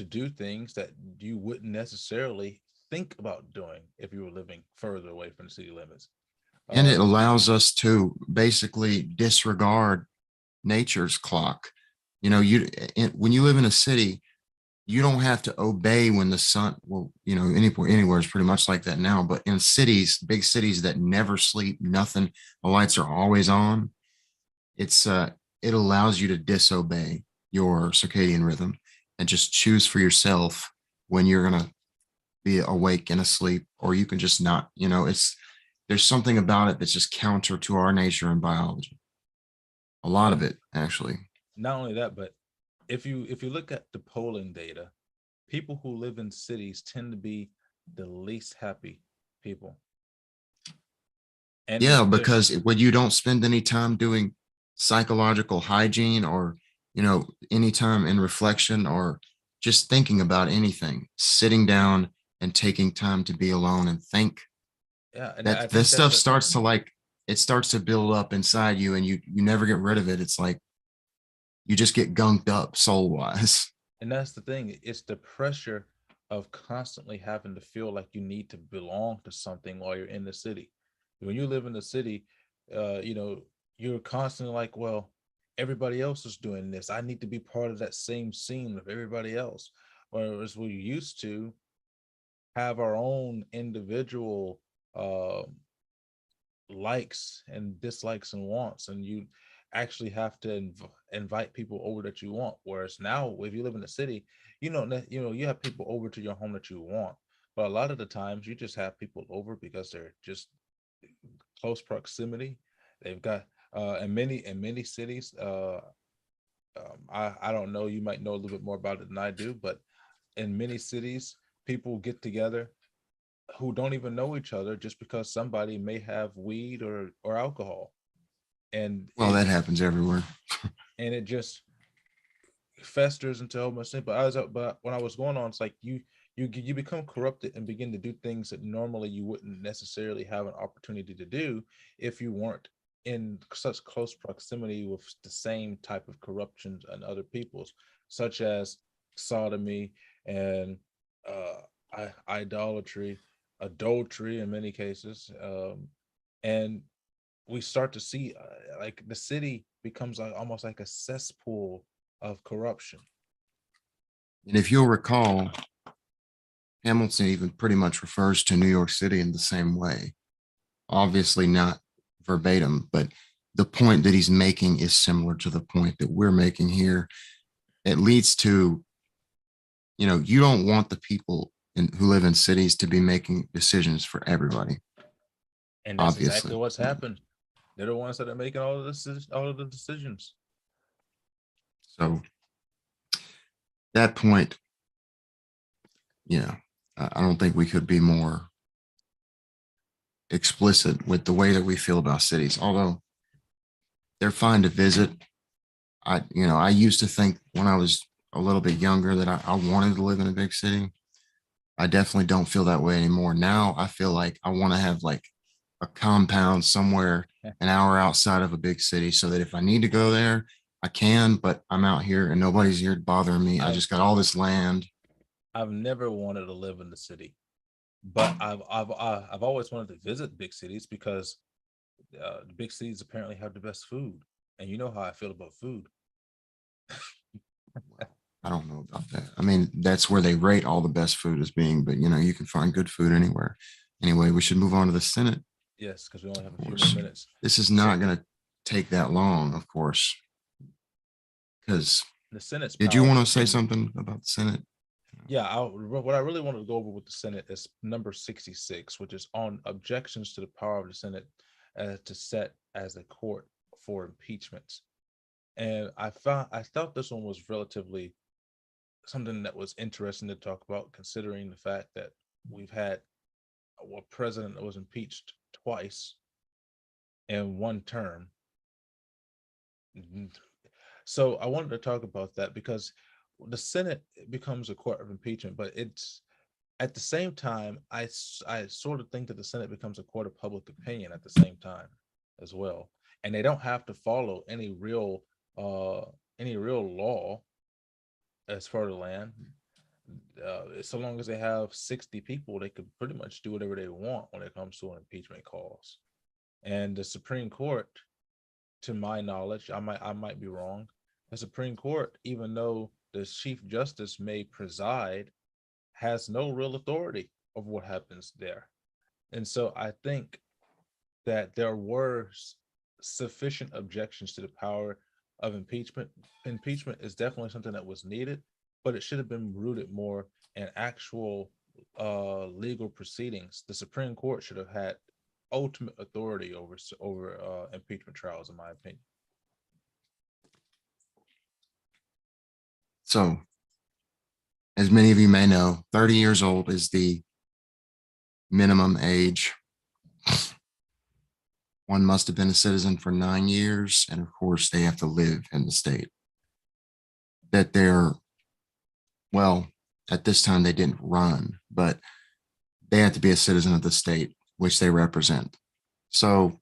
do things that you wouldn't necessarily think about doing if you were living further away from the city limits. And it Uh, allows us to basically disregard nature's clock. When you live in a city, you don't have to obey when the sun, well, anywhere is pretty much like that now, but in cities, big cities that never sleep, nothing, the lights are always on. It allows you to disobey your circadian rhythm and just choose for yourself when you're going to be awake and asleep, or you can just not, there's something about it that's just counter to our nature and biology. A lot of and it, actually. not only that, but if you look at the polling data, people who live in cities tend to be the least happy people. And Yeah, they're because when you don't spend any time doing psychological hygiene, or, any time in reflection, or just thinking about anything, sitting down and taking time to be alone and think, yeah, and I that think this that's stuff a starts to like, it starts to build up inside you, and you never get rid of it. It's like you just get gunked up soul wise. and that's the thing. It's the pressure of constantly having to feel like you need to belong to something while you're in the city. When you live in the city, you know, you're constantly like, well, everybody else is doing this. I need to be part of that same scene with everybody else. Whereas we used to have our own individual uh, likes and dislikes and wants, and you actually have to invite people over that you want. Whereas now, if you live in the city, you have people over to your home that you want, but a lot of the times you just have people over because they're just close proximity. They've got in many cities. I don't know. You might know a little bit more about it than I do, but in many cities, people get together who don't even know each other just because somebody may have weed or alcohol, and Well, that happens everywhere. it just festers into so much thing. But when I was going on, it's like you become corrupted and begin to do things that normally you wouldn't necessarily have an opportunity to do if you weren't in such close proximity with the same type of corruption and other people's, such as sodomy and idolatry, adultery in many cases, and we start to see like the city becomes like almost like a cesspool of corruption. And if you'll recall, Hamilton even pretty much refers to New York City in the same way. Obviously, not verbatim, but the point that he's making is similar to the point that we're making here. It leads to, you don't want the people who live in cities to be making decisions for everybody, And that's exactly obviously. what's happened. They're the ones that are making all of the decisions. So that point, yeah, I don't think we could be more explicit with the way that we feel about cities, although they're fine to visit. I used to think when I was a little bit younger that I wanted to live in a big city. I definitely don't feel that way anymore. Now I feel like I want to have like a compound somewhere an hour outside of a big city so that if I need to go there, I can, but I'm out here and nobody's here bothering me. I I've just got all this land. I've never wanted to live in the city, but I've always wanted to visit big cities because the big cities apparently have the best food, and you know how I feel about food. Well, I don't know about that. I mean, that's where they rate all the best food as being, but you can find good food anywhere. Anyway, we should move on to the Senate, Yes, because we only have a of few more course. minutes. This is So not going to take that long, of course, because the Senate's did you want to powerful. say something about the Senate? Yeah, what I really wanted to go over with the Senate is number 66, which is on objections to the power of the Senate to set as a court for impeachments. And I thought this one was relatively something that was interesting to talk about, considering the fact that we've had a president that was impeached twice in one term. So I wanted to talk about that because the Senate becomes a court of impeachment, but it's at the same time, I sort of think that the Senate becomes a court of public opinion at the same time as well, and they don't have to follow uh any real law as for the land. So long as they have 60 people, they could pretty much do whatever they want when it comes to an impeachment cause. And the Supreme Court, to my knowledge, I might be wrong. The Supreme Court, even though the Chief Justice may preside, has no real authority over what happens there. And so I think that there were sufficient objections to the power of impeachment. Impeachment is definitely something that was needed, but it should have been rooted more in actual legal proceedings. The Supreme Court should have had ultimate authority over impeachment trials, in my opinion. So, as many of you may know, 30 years old is the minimum age. One must have been a citizen for 9 years. And of course, they have to live in the state that they're, well, at this time they didn't run, but they have to be a citizen of the state which they represent. So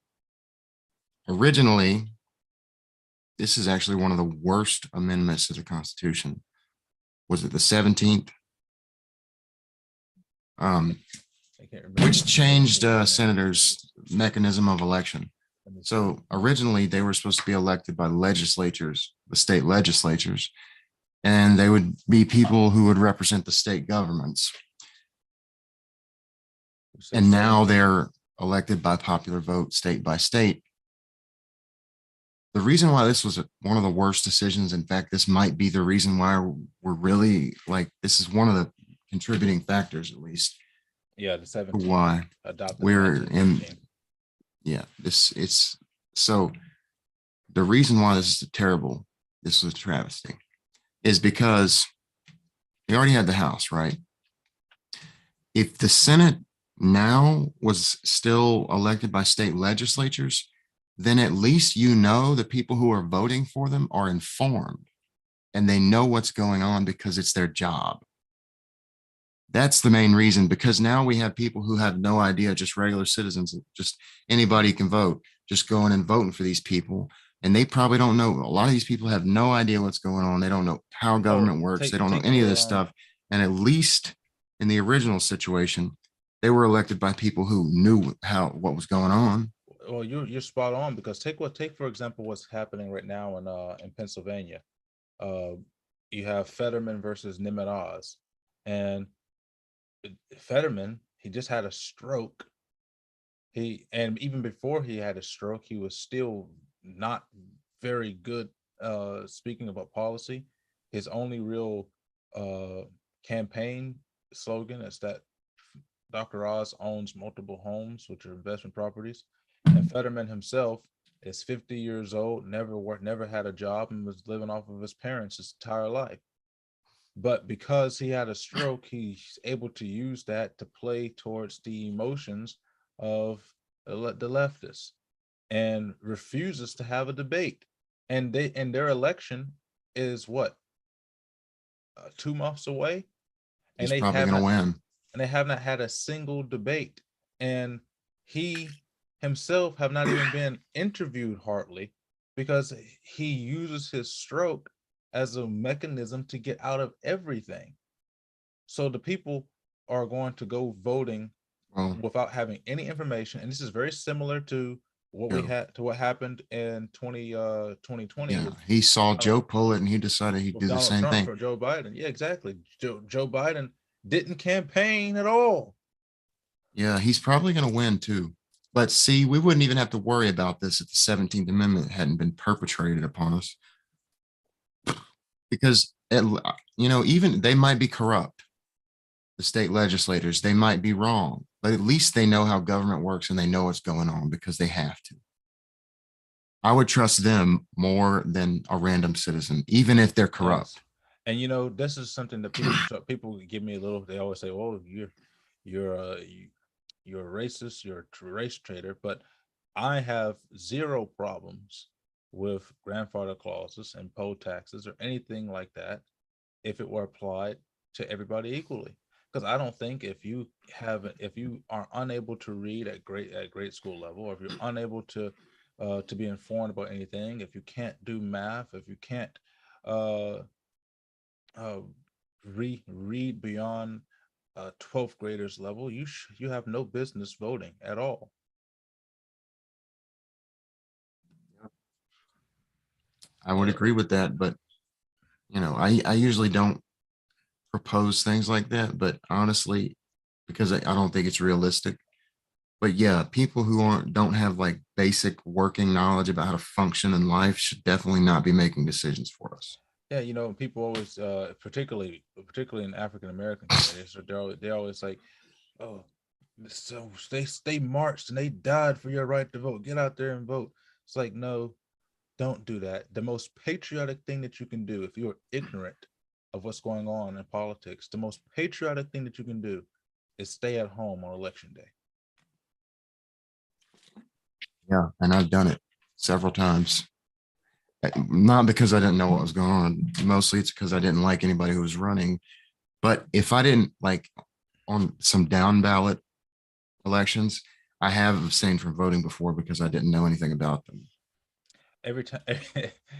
originally, this is actually one of the worst amendments to the Constitution. Was it the 17th? Which changed senators' mechanism of election. So originally, they were supposed to be elected by legislatures, the state legislatures, and they would be people who would represent the state governments. And now they're elected by popular vote, state by state. The reason why this was one of the worst decisions, in fact, this might be the reason why we're really like, this is one of the contributing factors, at least. Yeah, the 17th why adopted we're in, 1913. yeah, it's so the reason why this is terrible, this was a travesty, is because we already had the House, right? If the Senate now was still elected by state legislatures, then at least you know the people who are voting for them are informed and they know what's going on because it's their job. That's the main reason, because now we have people who have no idea, just regular citizens, just anybody can vote, just going and voting for these people. And they probably don't know. A lot of these people have no idea what's going on. They don't know how government works. They don't know any of this stuff. And at least in the original situation, they were elected by people who knew what was going on. Well, you're spot on, because take for example what's happening right now in Pennsylvania. You have Fetterman versus Nimitz Oz, and Fetterman, he just had a stroke. And even before he had a stroke, he was still not very good speaking about policy. His only real campaign slogan is that Dr. Oz owns multiple homes, which are investment properties. And Fetterman himself is 50 years old, never worked, never had a job, and was living off of his parents his entire life. But because he had a stroke, he's able to use that to play towards the emotions of the leftists, and refuses to have a debate. And their election is what, 2 months away, and He's probably going to win. And they have not had a single debate. And he himself have not even been interviewed hardly, because he uses his stroke as a mechanism to get out of everything. So the people are going to go voting without having any information. And this is very similar to what happened in 2020. Yeah, he saw Joe pull it and he decided he'd do the same Trump thing for Joe Biden. Yeah, exactly. Joe Biden didn't campaign at all. Yeah, he's probably going to win too. But see, we wouldn't even have to worry about this if the 17th Amendment hadn't been perpetrated upon us. Because, even they might be corrupt, the state legislators, they might be wrong, but at least they know how government works and they know what's going on because they have to. I would trust them more than a random citizen, even if they're corrupt. Yes. And this is something that people give me a little. They always say, "Oh, you're a racist, you're a race traitor." But I have zero problems with grandfather clauses and poll taxes or anything like that. if it were applied to everybody equally. Because I don't think if you are unable to read at grade school level, or if you're unable to be informed about anything, if you can't do math, if you can't uh, uh, read beyond 12th graders level, you have no business voting at all. I would And agree with that, but I usually don't propose things like that, but honestly, because I don't think it's realistic. But yeah, people who don't have like basic working knowledge about how to function in life should definitely not be making decisions for us. yeah, people always, particularly in African American communities, so they're always like, oh, so they marched and they died for your right to vote. Get out there and vote. It's like, no, don't do that. The most patriotic thing that you can do, if you're ignorant of what's going on in politics, the most patriotic thing that you can do is stay at home on election day. Yeah, and I've done it several times. Not because I didn't know what was going on. Mostly it's because I didn't like anybody who was running. But if I didn't like on some down ballot elections, I have abstained from voting before because I didn't know anything about them. Every time,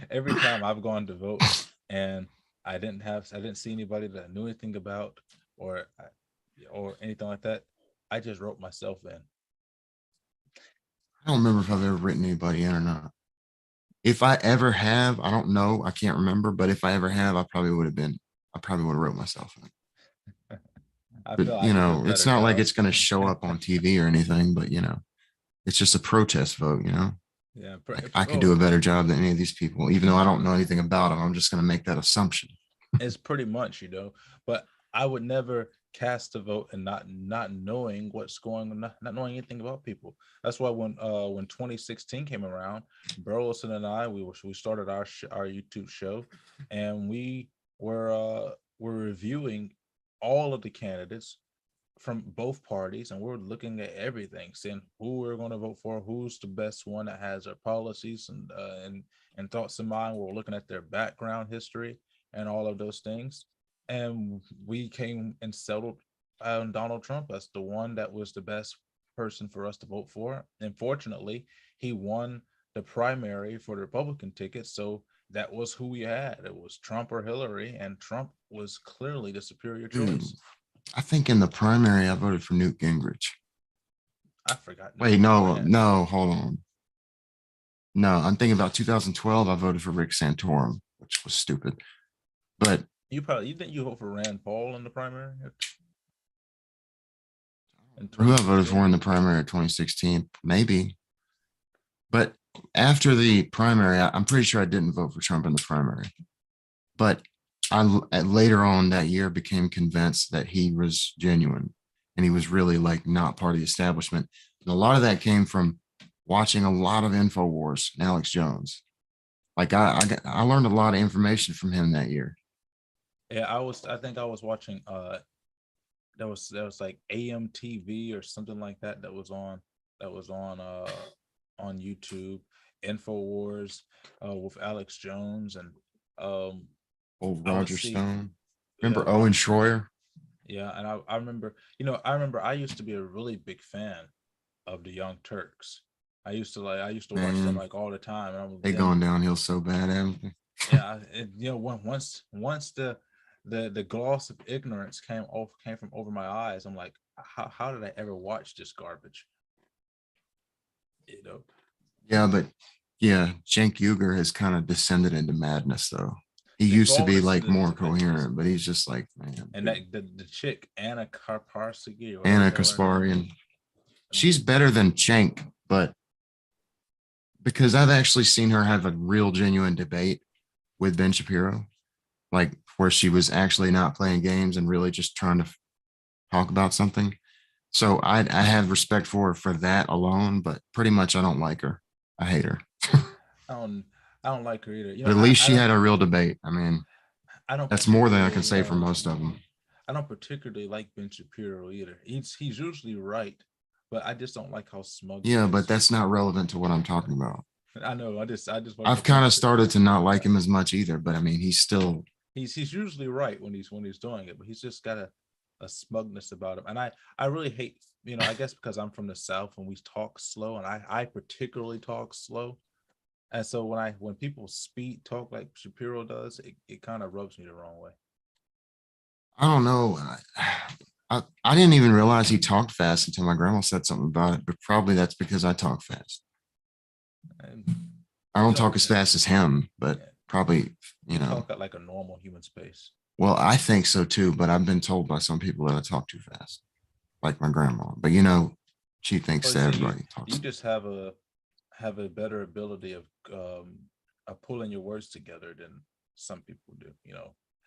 every time I've gone to vote and I didn't see anybody that I knew anything about, or or anything like that, I just wrote myself in. I don't remember if I've ever written anybody in or not. If I ever have, I don't know. I can't remember. But if I ever have, I probably would have wrote myself in. I But, feel I could do a it's better not like job. it's going to show up on TV or anything, but, it's just a protest vote, Yeah. Like I could do a better job than any of these people, even though I don't know anything about them. I'm just going to make that assumption. It's pretty much, but I would never cast a vote and not knowing what's going on, not knowing anything about people. That's why when 2016 came around, Burleson and I, we started our YouTube show, and we were reviewing all of the candidates from both parties, and we're looking at everything, seeing who we're going to vote for, who's the best one that has their policies and thoughts in mind. We're looking at their background history and all of those things, and we came and settled on Donald Trump as the one that was the best person for us to vote for. Unfortunately, he won the primary for the Republican ticket, so that was who we had. It was Trump or Hillary, and Trump was clearly the superior Dude, choice. I think in the primary, I voted for Newt Gingrich. I forgot Newt Wait, even no, ran. no, hold on. No, I'm thinking about 2012. I voted for Rick Santorum, which was stupid. But You think you vote for Rand Paul in the primary in who I voted 2016? for in the primary of 2016, maybe. But after the primary, I'm pretty sure I didn't vote for Trump in the primary. But I later on that year became convinced that he was genuine and he was really like not part of the establishment. And a lot of that came from watching a lot of InfoWars and Alex Jones. Like I learned a lot of information from him that year. Yeah, I think I was watching that was like AMTV or something like that that was on YouTube, InfoWars with Alex Jones and um Old I would Roger see Stone. Remember Owen Roger. Schroyer? Yeah, and I remember, I remember I used to be a really big fan of the Young Turks. I used to watch them Man, like all the time. And I was they then gone downhill so bad, haven't they? yeah, once the gloss of ignorance came from over my eyes, I'm like, how did I ever watch this garbage? You know, Yeah, but yeah, Cenk Uygur has kind of descended into madness though. He they've used to all be like descended more into madness. coherent, but he's just like, man, And dude. that the chick Anna Karparsky or whatever Anna the hell her name is, Kasparian. She's better than Cenk, but because I've actually seen her have a real genuine debate with Ben Shapiro, like where she was actually not playing games and really just trying to talk about something. So I have respect for her for that alone, but pretty much I don't like her. I hate her. I don't I don't like her either. But at least she had a real debate. I mean, I don't that's more than I can particularly say for most of them. I don't particularly like Ben Shapiro either. He's usually right, but I just don't like how smug he Yeah, but is. that's not relevant to what I'm talking about. I know. I just like the I've kind fact of that started to not like him as much either, but I mean, he's still He's usually right when he's doing it, but he's just got a smugness about him. And I really hate, I guess because I'm from the South and we talk slow, and I particularly talk slow. And so when people speed talk like Shapiro does, it kind of rubs me the wrong way. I don't know. I didn't even realize he talked fast until my grandma said something about it, but probably that's because I talk fast. And I you don't don't talk as fast as him, but yeah, probably, you talk at like a normal human space. well, I think so too, but I've been told by some people that I talk too fast, like my grandma. But she thinks Well, that see, everybody you talks. just have a better ability of pulling your words together than some people do.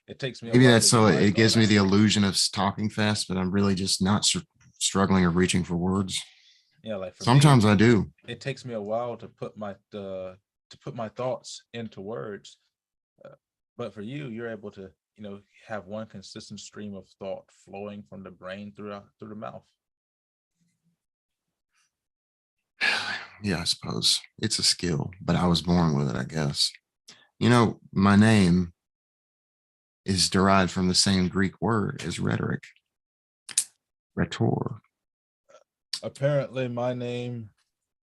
It takes me a Maybe while that's to get so my it gives me the thoughts. illusion of talking fast, but I'm really just not struggling or reaching for words. Yeah, like for me, Sometimes I do. it takes me a while to put my thoughts into words. Uh, but for you, you're able to have one consistent stream of thought flowing from the brain through the mouth. Yeah, I suppose it's a skill, but I was born with it, I guess. My name is derived from the same Greek word as rhetoric, rhetor. Apparently, my name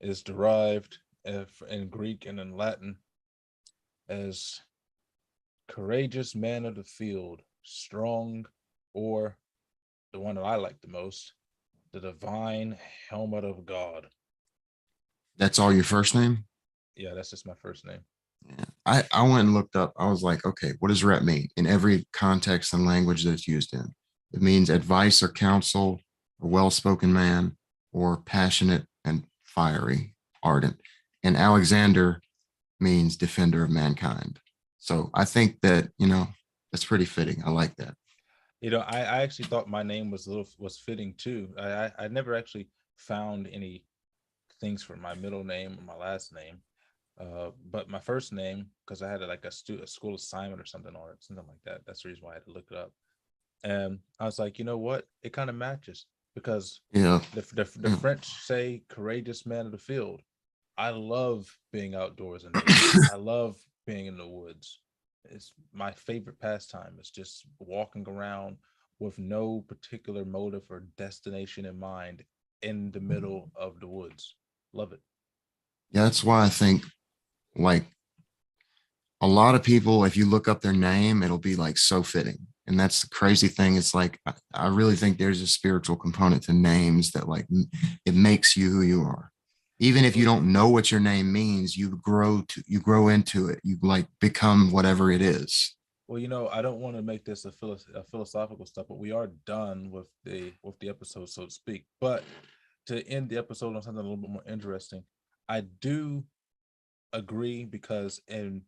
is derived in Greek and in Latin as courageous man of the field, strong, or the one that I like the most, the divine helmet of God. That's all your first name? Yeah, that's just my first name. Yeah. I went and looked up. I was like, okay, what does rep mean in every context and language that it's used in? It means advice or counsel, a well spoken man, or passionate and fiery, ardent. And Alexander means defender of mankind. So I think that, that's pretty fitting. I like that. I actually thought my name was fitting too. I never actually found any things for my middle name or my last name. But my first name, because I had like a school assignment or something on it, something like that. That's the reason why I had to look it up. And I was like, you know what? It kind of matches because Yeah. the Yeah. French say courageous man of the field. I love being outdoors in nature. I love being in the woods. It's my favorite pastime. It's just walking around with no particular motive or destination in mind in the middle of the woods. Love it. Yeah. That's why I think like a lot of people, if you look up their name, it'll be like so fitting. And that's the crazy thing. It's like, I really think there's a spiritual component to names that like it makes you who you are. Even if you Well, don't know what your name means, you grow into it. You like become whatever it is. I don't want to make this a philosophical stuff, but we are done with the episode, so to speak. But to end the episode on something a little bit more interesting, I do agree because in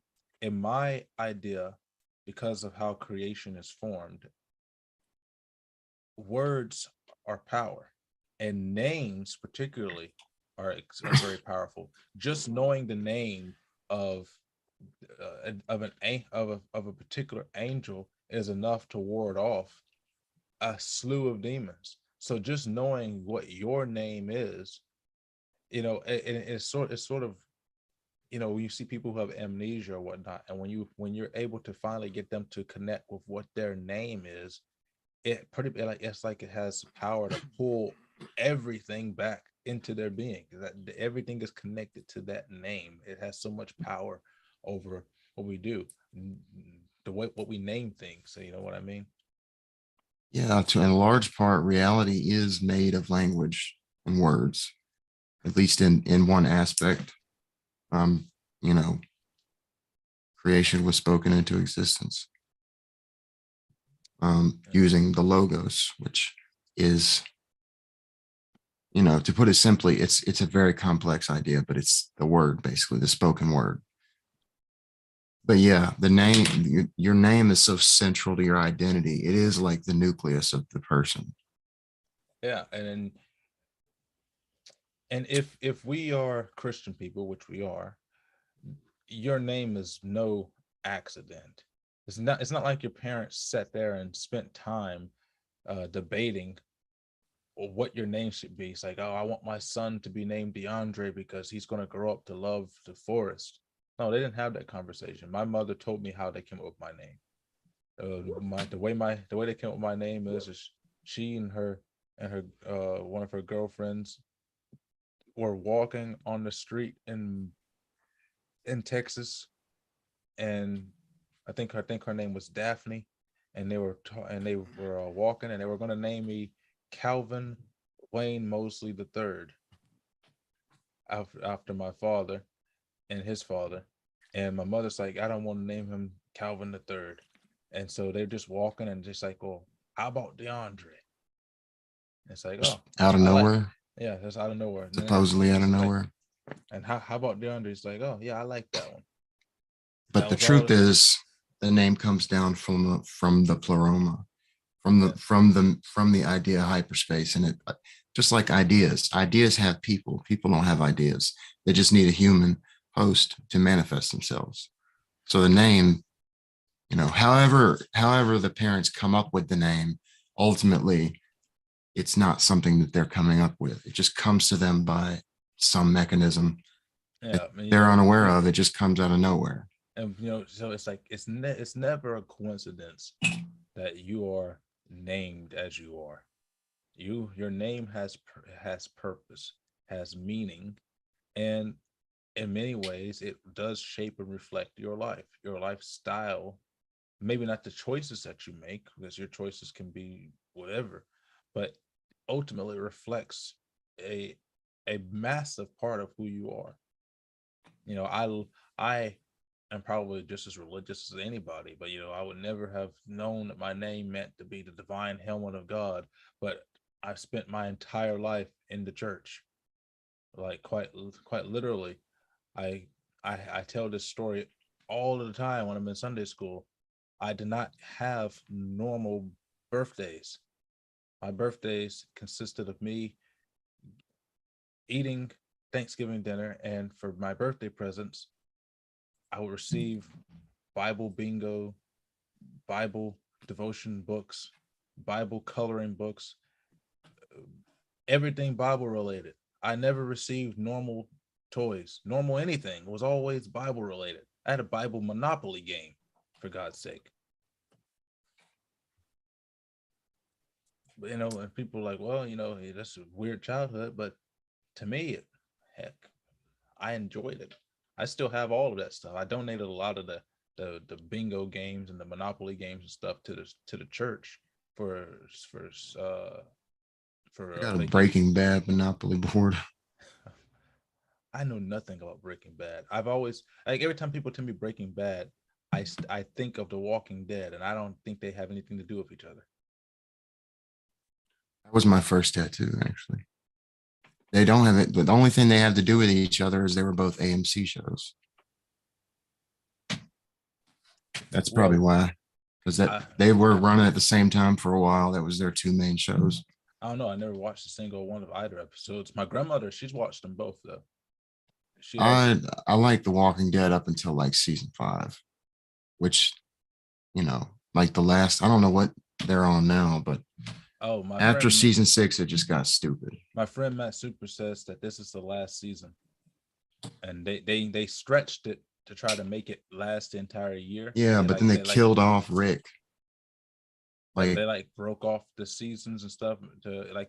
my idea, because of how creation is formed, words are power, and names particularly are very powerful. Just knowing the name of of a particular angel is enough to ward off a slew of demons. So just knowing what your name is, it's sort of when you see people who have amnesia or whatnot, and when you're able to finally get them to connect with what their name is, it's like it has power to pull everything back into their being. That everything is connected to that name. It has so much power over what we do, the way what we name things. So you know what I mean? Yeah. To in large part, reality is made of language and words, at least in one aspect. Um, you know, creation was spoken into existence using the logos, which is, to put it simply, it's a very complex idea, but it's the word, basically the spoken word. But yeah, the name, your name is so central to your identity. It is like the nucleus of the person. Yeah, and if we are Christian people, which we are, your name is no accident. It's not like your parents sat there and spent time debating what your name should be. It's like, oh, I want my son to be named DeAndre because he's going to grow up to love the forest. No, they didn't have that conversation. My mother told me how they came up with my name. The way they came up with my name is she and her one of her girlfriends were walking on the street in Texas, and I think her name was Daphne, and they were walking, and they were going to name me Calvin Wayne Mosley the third after my father and his father, and my mother's like, I don't want to name him Calvin the third, and so they're just walking and just like, oh, how about DeAndre? It's like, Just oh, out of I like, nowhere, yeah, that's out of nowhere. And then supposedly out of it's like, nowhere. and how about DeAndre? It's like, oh yeah, I like that one. But That the was all. truth is, the name comes down from the pleroma, Yeah, from the idea of hyperspace, and it just like ideas have people. People don't have ideas. They just need a human host to manifest themselves. So the name, however the parents come up with the name, ultimately it's not something that they're coming up with. It just comes to them by some mechanism that yeah. I mean, they're unaware of. It just comes out of nowhere. and so it's like it's never a coincidence that you are named as you are. Your name has purpose, has meaning, and in many ways it does shape and reflect your lifestyle. Maybe not the choices that you make, because your choices can be whatever, but ultimately reflects a a massive part of who you are. You know, I am probably just as religious as anybody, but I would never have known that my name meant to be the divine helmet of God. But I've spent my entire life in the church, like quite literally. I I tell this story all of the time when I'm in Sunday school. I did not have normal birthdays. My birthdays consisted of me eating Thanksgiving dinner, and for my birthday presents, I would receive Bible bingo, Bible devotion books, Bible coloring books, everything Bible related. I never received normal toys, normal anything. It was always Bible related. I had a Bible Monopoly game, for God's sake. But and people are like, well, that's a weird childhood, but to me, heck, I enjoyed it. I still have all of that stuff. I donated a lot of the bingo games and the Monopoly games and stuff to the church for for uh I got a making. Breaking Bad Monopoly board. I know nothing about Breaking Bad. I've always, like, every time people tell me Breaking Bad, I think of The Walking Dead, and I don't think they have anything to do with each other. That was my first tattoo, actually. They don't have it. The only thing they have to do with each other is they were both AMC shows. That's probably Well, why, because that I they were running at the same time for a while. That was their two main shows. I don't know. I never watched a single one of either episodes. My grandmother, she's watched them both though. She has. I like The Walking Dead up until like season 5, which like the last. I don't know what they're on now, but Oh, after season 6, it just got stupid. my friend Matt Super says that this is the last season, and they stretched it to try to make it last the entire year. Yeah, They but like then they they like killed off Rick. they Like like broke off the seasons and stuff to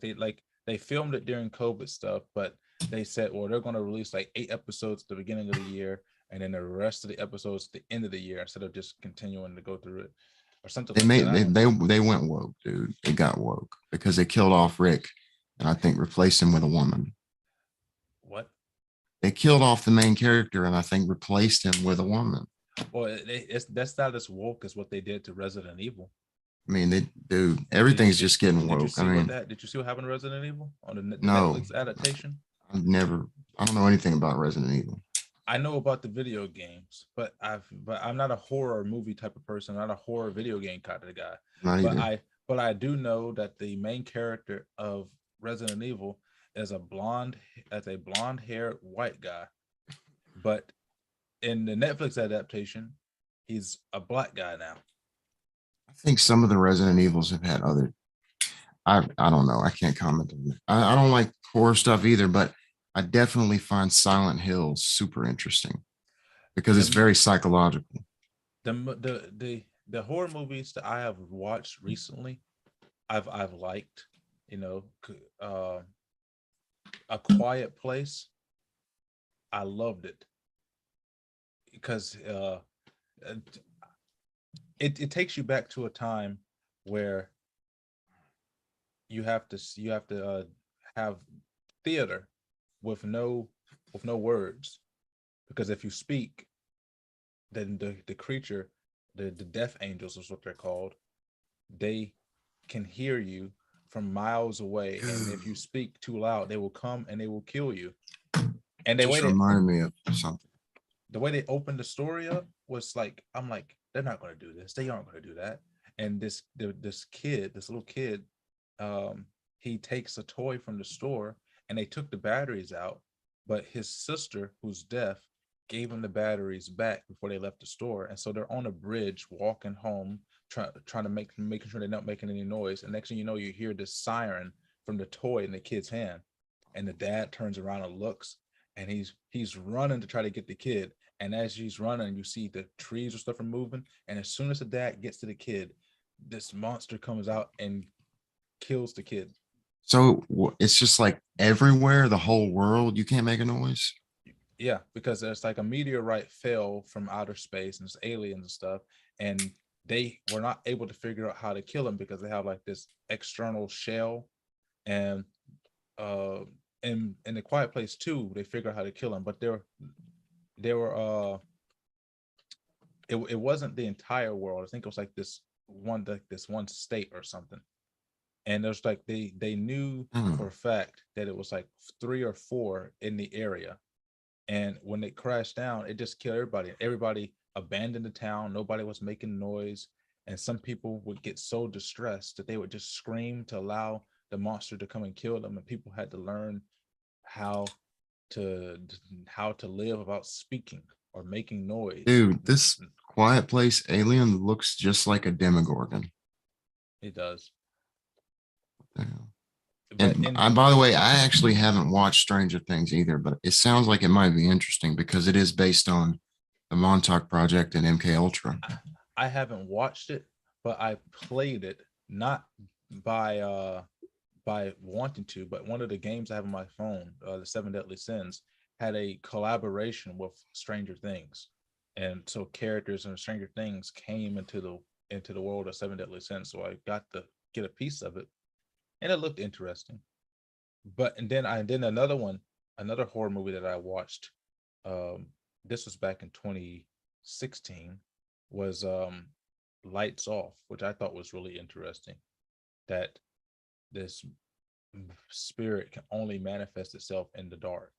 they filmed it during COVID stuff, but they said, well, they're going to release like 8 episodes at the beginning of the year, and then the rest of the episodes at the end of the year, instead of just continuing to go through it or something they like that. made I don't. they went woke, dude. They got woke because they killed off Rick, and I think replaced him with a woman. What? They killed off the main character and I think replaced him with a woman. Well, that's not as woke as what they did to Resident Evil. I mean, dude, Did you everything's did, just getting did you woke. I see what mean, that? Did you see what happened to Resident Evil on the no, Netflix adaptation? I've never, I don't know anything about Resident Evil. I know about the video games, but I'm not a horror movie type of person. I'm not a horror video game kind of guy. Not But either. I do know that the main character of Resident Evil is a blonde haired white guy. But in the Netflix adaptation, he's a black guy now. I think some of the Resident Evils have had other, I don't know. I can't comment on it. I don't like horror stuff either, but I definitely find Silent Hill super interesting because it's The very psychological. the the horror movies that I have watched recently, I've liked. You know, A Quiet Place. I loved it because it takes you back to a time where you have to have theater with no words, because if you speak, then the creature, the death angels is what they're called, they can hear you from miles away, and if you speak too loud, they will come and they will kill you. And Just reminded me of something. the way they opened the story up was like, I'm like, they're not going to do this. They aren't going to do that. And this little kid, he takes a toy from the store, and they took the batteries out, but his sister, who's deaf, gave him the batteries back before they left the store. And so they're on a bridge walking home, trying to making sure they're not making any noise. And next thing you know, you hear this siren from the toy in the kid's hand, and the dad turns around and looks, and he's running to try to get the kid. And as he's running, you see the trees or stuff are moving. And as soon as the dad gets to the kid, this monster comes out and kills the kid. So it's just like everywhere, the whole world, you can't make a noise. Yeah, because there's like a meteorite fell from outer space and it's aliens and stuff. And they were not able to figure out how to kill him because they have like this external shell. And uh in the Quiet Place too, they figure out how to kill him, but they were it wasn't the entire world. I think it was like this one state or something. And there's like they knew Hmm. for a fact that it was like three or four in the area. And when it crashed down, it just killed everybody. Everybody abandoned the town. Nobody was making noise. And some people would get so distressed that they would just scream to allow the monster to come and kill them. And people had to learn how to how to live without speaking or making noise. Dude, this Quiet Place alien looks just like a demogorgon. It does. Yeah. But And in by the way, I actually haven't watched Stranger Things either, but it sounds like it might be interesting because it is based on the Montauk Project and MK Ultra. I haven't watched it, but I played it, not by wanting to, but one of the games I have on my phone, the Seven Deadly Sins, had a collaboration with Stranger Things. And so characters in Stranger Things came into the world of Seven Deadly Sins. So I got to get a piece of it, and it looked interesting. But and then another horror movie that I watched, um, this was back in 2016, was Lights Off, which I thought was really interesting. That this spirit can only manifest itself in the dark,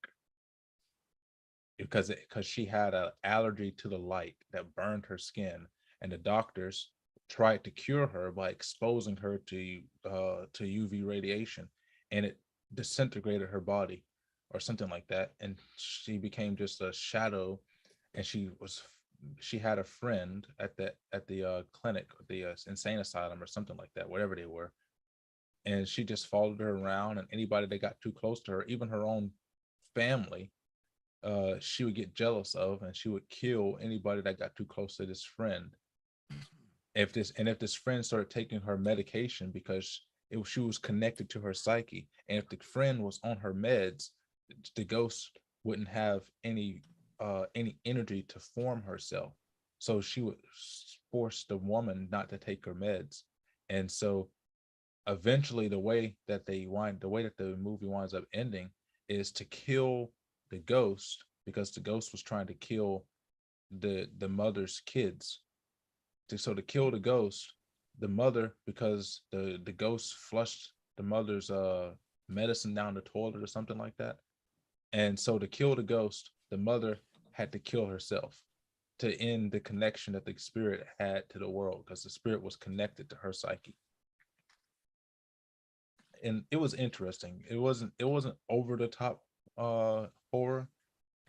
because she had an allergy to the light that burned her skin, and the doctors tried to cure her by exposing her to UV radiation, and it disintegrated her body or something like that, and she became just a shadow. And she had a friend at the clinic, the insane asylum or something like that, whatever they were. And she just followed her around, and anybody that got too close to her, even her own family, she would get jealous of, and she would kill anybody that got too close to this friend. If this friend started taking her medication, because she was connected to her psyche, and if the friend was on her meds, the ghost wouldn't have any energy to form herself. So she would force the woman not to take her meds. And so eventually the way that the movie winds up ending is to kill the ghost, because the ghost was trying to kill the mother's kids. So to kill the ghost, the mother, because the ghost flushed the mother's medicine down the toilet or something like that. And so to kill the ghost, the mother had to kill herself to end the connection that the spirit had to the world, because the spirit was connected to her psyche. And it was interesting. It wasn't over the top horror,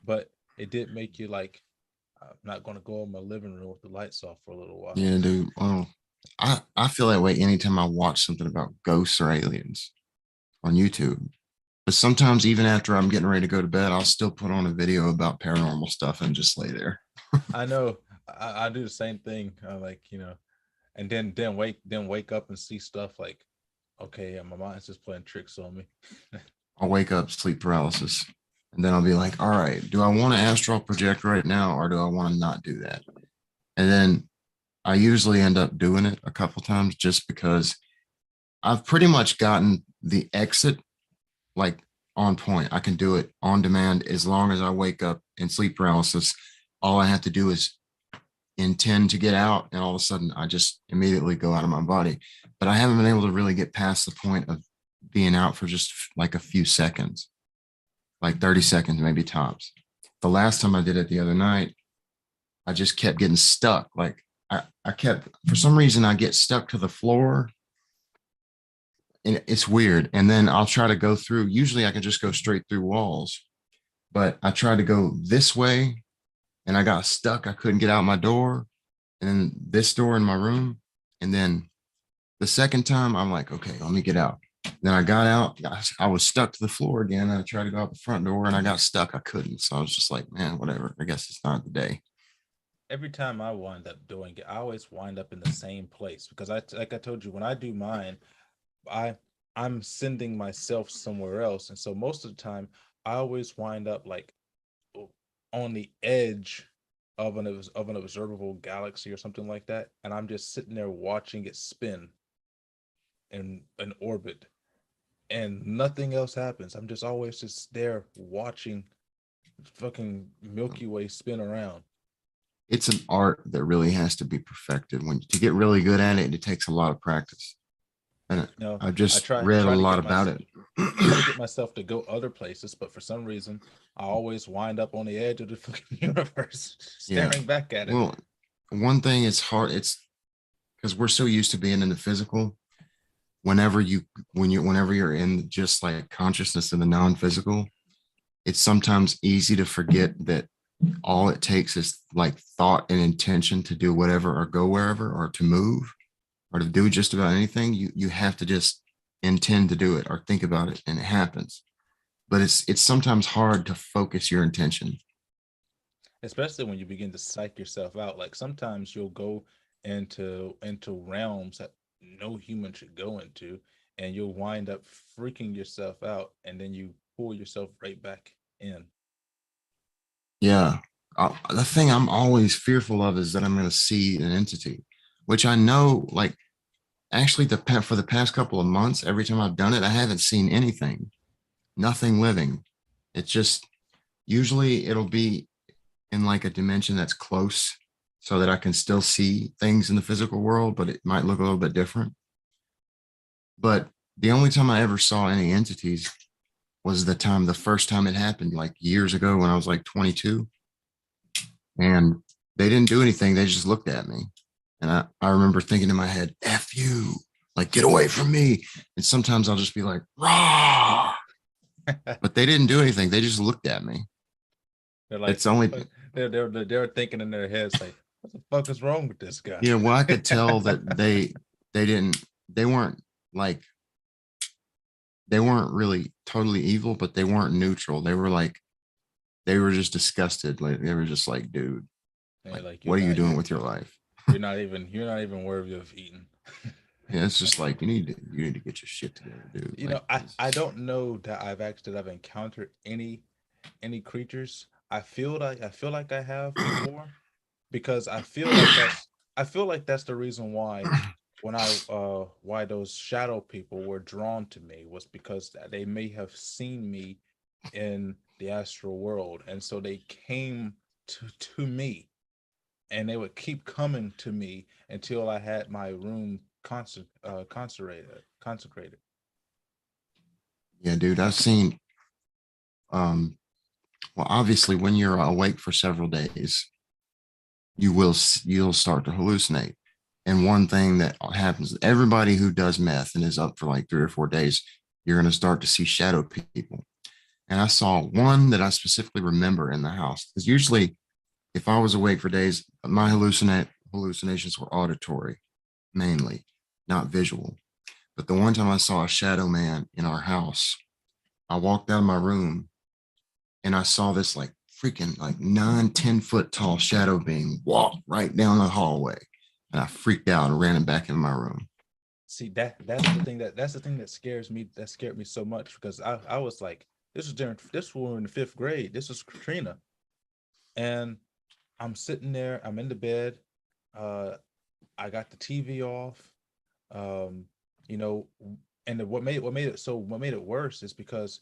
but it did make you like, I'm not going to go in my living room with the lights off for a little while. Yeah, dude. Well, I feel that way anytime I watch something about ghosts or aliens on YouTube. But sometimes, even after I'm getting ready to go to bed, I'll still put on a video about paranormal stuff and just lay there. I know, I do the same thing. Like, and then wake up and see stuff like, okay, yeah, my mind's just playing tricks on me. I'll wake up, sleep paralysis, and then I'll be like, all right, do I want to astral project right now or do I want to not do that? And then I usually end up doing it a couple times just because I've pretty much gotten the exit like on point. I can do it on demand as long as I wake up in sleep paralysis. All I have to do is intend to get out, and all of a sudden I just immediately go out of my body. But I haven't been able to really get past the point of being out for just like a few seconds, like 30 seconds, maybe tops. The last time I did it the other night, I just kept getting stuck. Like I kept, for some reason, I get stuck to the floor and it's weird. And then I'll try to go through. Usually I can just go straight through walls, but I tried to go this way and I got stuck. I couldn't get out my door and then this door in my room. And then the second time I'm like, okay, let me get out. Then I got out. I was stuck to the floor again. I tried to go out the front door and I got stuck. I couldn't. So I was just like, man, whatever. I guess it's not the day. Every time I wind up doing it, I always wind up in the same place because I, like I told you, when I do mine, I I'm sending myself somewhere else, and so most of the time, I always wind up like on the edge of an observable galaxy or something like that, and I'm just sitting there watching it spin in an orbit, and nothing else happens. I'm just always just there watching fucking Milky Way spin around. It's an art that really has to be perfected. When to get really good at it, it takes a lot of practice. And You know, I've I just read a try to lot get about myself it. try to get myself to go other places, but for some reason, I always wind up on the edge of the fucking universe, Yeah. staring back at it. Well, one thing it's hard, it's because we're so used to being in the physical. Whenever you whenever you're in just like consciousness in the non-physical, it's sometimes easy to forget that all it takes is like thought and intention to do whatever or go wherever or to move or to do just about anything. You have to just intend to do it or think about it and it happens. But it's sometimes hard to focus your intention. Especially when you begin to psych yourself out. Like sometimes you'll go into realms that no human should go into, and you'll wind up freaking yourself out, and then you pull yourself right back in. Yeah. The thing I'm always fearful of is that I'm going to see an entity, which I know, like, actually, for the past couple of months, every time I've done it, I haven't seen anything, nothing living. It's just usually it'll be in like a dimension that's close so that I can still see things in the physical world, but it might look a little bit different. But the only time I ever saw any entities was the first time it happened, like years ago when I was like 22. And they didn't do anything. They just looked at me. And I remember thinking in my head, F you, like, get away from me. And sometimes I'll just be like, rah. But they didn't do anything. They just looked at me. They're like, It's only, they're thinking in their heads like, what the fuck is wrong with this guy? well, I could tell that they didn't, they weren't like, they weren't really totally evil, but they weren't neutral. They were like, they were just disgusted. Like, they were just like, dude, And like, you're like, what are you doing with your life? you're not even worthy of eating. Yeah, it's just like you need to get your shit together, dude. You Like, know, I don't know that I've encountered any creatures. I feel like I have before, because I feel like that's the reason why when I why those shadow people were drawn to me, was because they may have seen me in the astral world, and so they came to me, and they would keep coming to me until I had my room consecrated. yeah, dude, I've seen um well, obviously when you're awake for several days, you'll start to hallucinate. And one thing that happens, everybody who does meth and is up for like 3 or 4 days, you're going to start to see shadow people. And I saw one that I specifically remember in the house because usually if I was awake for days, my hallucinations were auditory mainly, not visual. But the one time I saw a shadow man in our house, I walked out of my room and I saw this like freaking like 9, 10 foot tall shadow being walk right down the hallway. and I freaked out and ran it back in my room. See, that's the thing that scares me. That scared me so much because I was like, this was in the fifth grade. This was Katrina, and I'm sitting there. I'm in the bed. Uh, I got the TV off. Um, you know, and what made it worse is because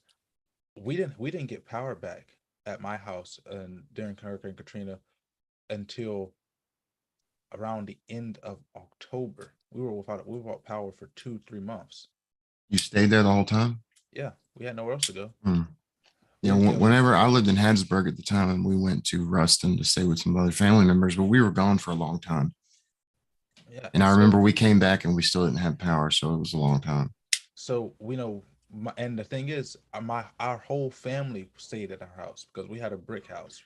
we didn't get power back at my house and during Hurricane Katrina until around the end of October. We were without power for 2-3 months. You stayed there the whole time? Yeah, we had nowhere else to go. Hmm. We Yeah, didn't, you know, whenever I lived in Hattiesburg at the time, and we went to Ruston to stay with some other family members, but we were gone for a long time. yeah, And and I remember so we came back and we still didn't have power, so it was a long time. so we know, and the thing is, my our whole family stayed at our house because we had a brick house.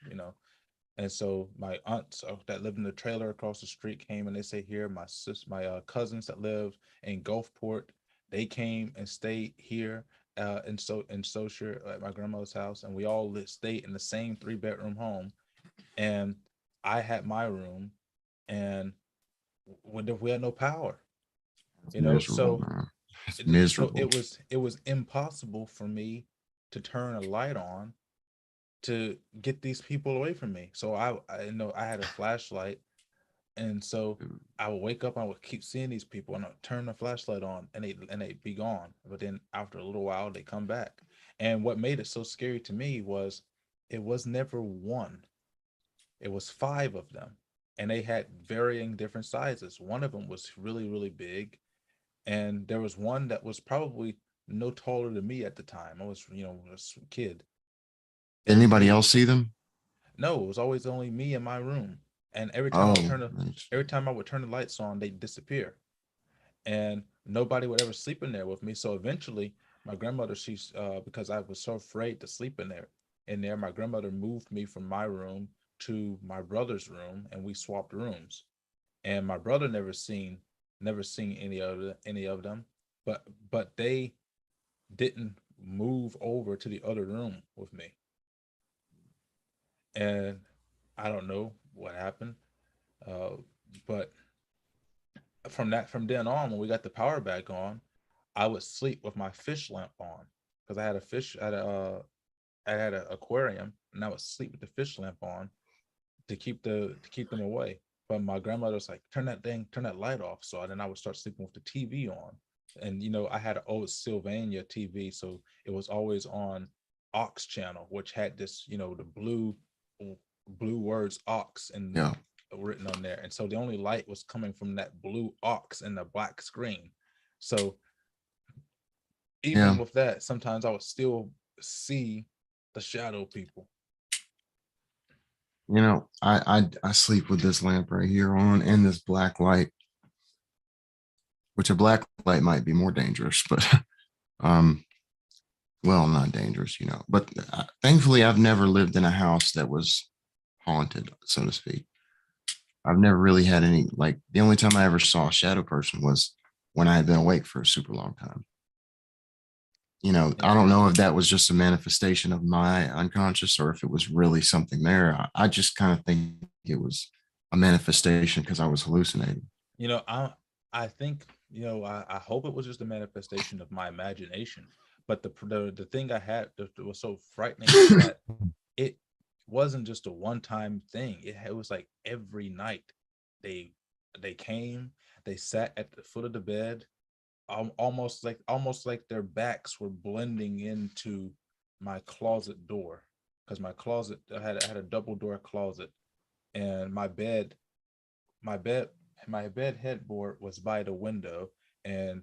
And so my aunts that lived in the trailer across the street came and they stayed here. My cousins that lived in Gulfport, they came and stayed here. In Socher at my grandmother's house, and we all stayed in the same 3-bedroom home. And I had my room, and when we had no power, It's you know, miserable, so man. It's so miserable. it was impossible for me to turn a light on to get these people away from me. So I know I had a flashlight, and so I would wake up, I would keep seeing these people, and I'd turn the flashlight on, and they'd be gone. But then after a little while, they come back. And what made it so scary to me was it was never one; it was five of them, and they had varying different sizes. One of them was really really big, and there was one that was probably no taller than me at the time. I was a kid, Did and anybody he else see them? No, it was always only me in my room. And Oh, every time I would turn the lights on, they'd disappear. And nobody would ever sleep in there with me. So eventually, my grandmother, she's because I was so afraid to sleep in there, my grandmother moved me from my room to my brother's room, and we swapped rooms. And my brother never seen any of them, but they didn't move over to the other room with me. And I don't know what happened. Uh, but from then on, when we got the power back on, I would sleep with my fish lamp on because I had an aquarium, and I would sleep with the fish lamp on to keep them away. But my grandmother was like, turn that light off. So then I would start sleeping with the TV on, and I had an old Sylvania TV, so it was always on aux channel, which had this, the blue words aux and yeah. written on there, and so the only light was coming from that blue aux and the black screen. So even Yeah. with that, sometimes I would still see the shadow people. I sleep with this lamp right here on and this black light, which a black light might be more dangerous, but um, well, not dangerous, But thankfully, I've never lived in a house that was haunted, so to speak. I've never really had any, like, the only time I ever saw a shadow person was when I had been awake for a super long time. I Yeah. don't know if that was just a manifestation of my unconscious or if it was really something there. I just kind of think it was a manifestation because I was hallucinating. I think, I hope it was just a manifestation of my imagination. But the thing I had that was so frightening is that it wasn't just a one-time thing. It was like every night they they came, they sat at the foot of the bed, almost like their backs were blending into my closet door, because my closet I had a double door closet, and my bed my bed headboard was by the window, and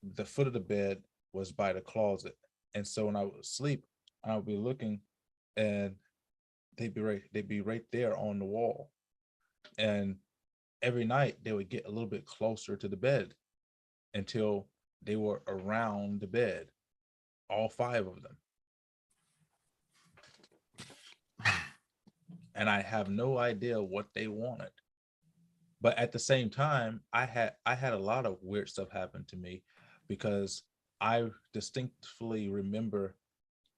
the foot of the bed was by the closet. And so when I would sleep, I would be looking, and they'd be right there on the wall. And every night they would get a little bit closer to the bed until they were around the bed, all five of them. And I have no idea what they wanted. But at the same time, I had a lot of weird stuff happen to me, because I distinctly remember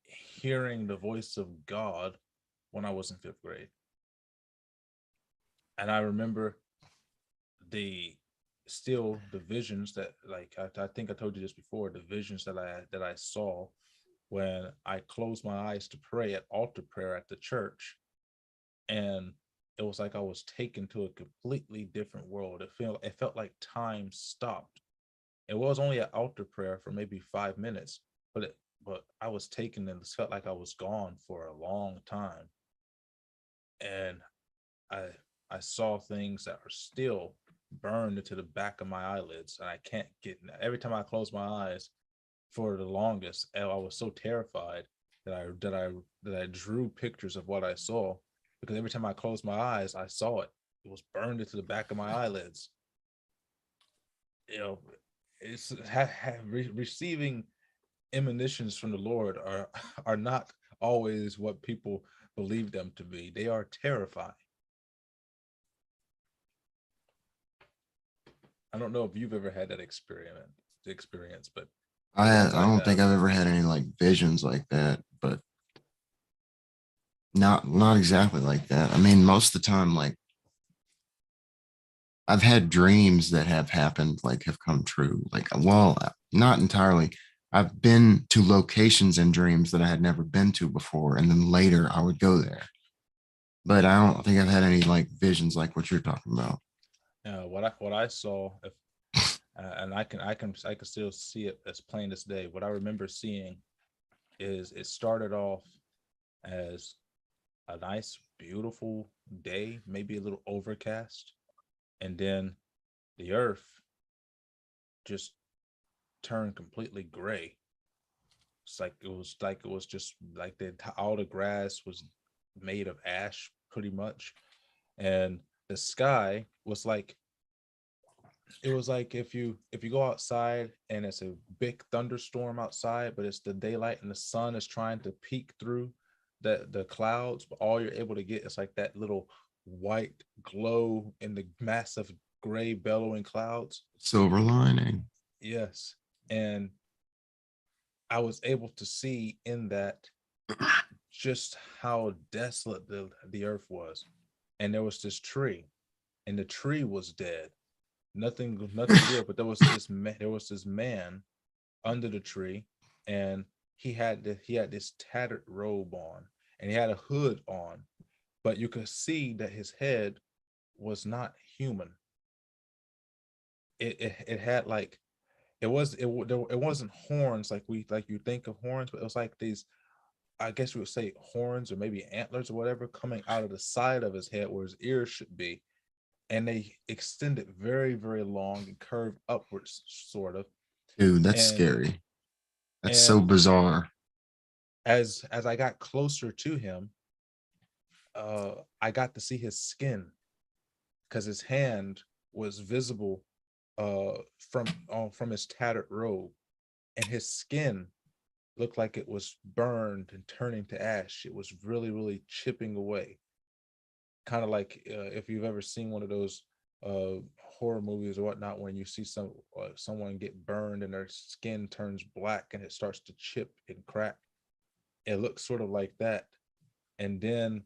hearing the voice of God when I was in fifth grade. And I remember the still the visions that, like, I think I told you this before, the visions that I saw when I closed my eyes to pray at altar prayer at the church, and it was like I was taken to a completely different world. It felt like time stopped. It was only an altar prayer for maybe 5 minutes, but I was taken, and it felt like I was gone for a long time. And I I saw things that are still burned into the back of my eyelids, and I can't get. Every time I close my eyes, for the longest, and I was so terrified that I drew pictures of what I saw, because every time I closed my eyes, I saw it. It was burned into the back of my eyelids. You know, it's receiving emanations from the Lord are not always what people believe them to be. They are terrifying. I don't know if you've ever had that experience, but the ones I I don't think have, I've ever had any like visions like that, but not exactly like that. I mean, most of the time, like I've had dreams that have happened, like have come true. Like, well, not entirely. I've been to locations in dreams that I had never been to before, and then later I would go there. But I don't think I've had any like visions like what you're talking about. what I saw, if and I can still see it as plain as day. What I remember seeing is it started off as a nice, beautiful day, maybe a little overcast, and then the earth just turned completely gray. It's like it was just like all the grass was made of ash, pretty much, and the sky was like, it was like if you go outside and it's a big thunderstorm outside, but it's the daylight and the sun is trying to peek through the clouds, but all you're able to get is like that little white glow in the massive gray bellowing clouds. Silver lining. Yes. And I was able to see in that just how desolate the earth was. And there was this tree, and the tree was dead. Nothing grew up, but there was this man under the tree, and he had this tattered robe on, and he had a hood on, but you could see that his head was not human. It had like, it wasn't horns like you think of horns, but it was like these, I guess you would say, horns or maybe antlers or whatever, coming out of the side of his head where his ears should be, and they extended very, very long and curved upwards, sort of. Dude, that's And scary. That's so and bizarre. as I got closer to him, I got to see his skin, because his hand was visible from his tattered robe, and his skin looked like it was burned and turning to ash. It was really, really chipping away, kind of like, if you've ever seen one of those horror movies or whatnot, when you see someone get burned and their skin turns black and it starts to chip and crack. It looks sort of like that. And then,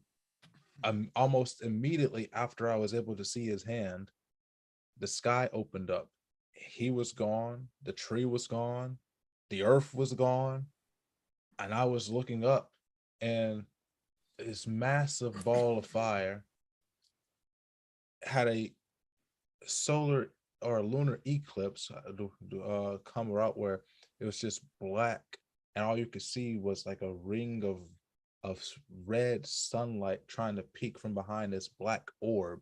almost immediately after I was able to see his hand, the sky opened up. He was gone. The tree was gone. The earth was gone. And I was looking up, and this massive ball of fire had a solar or a lunar eclipse come out, where it was just black, and all you could see was like a ring of red sunlight trying to peek from behind this black orb,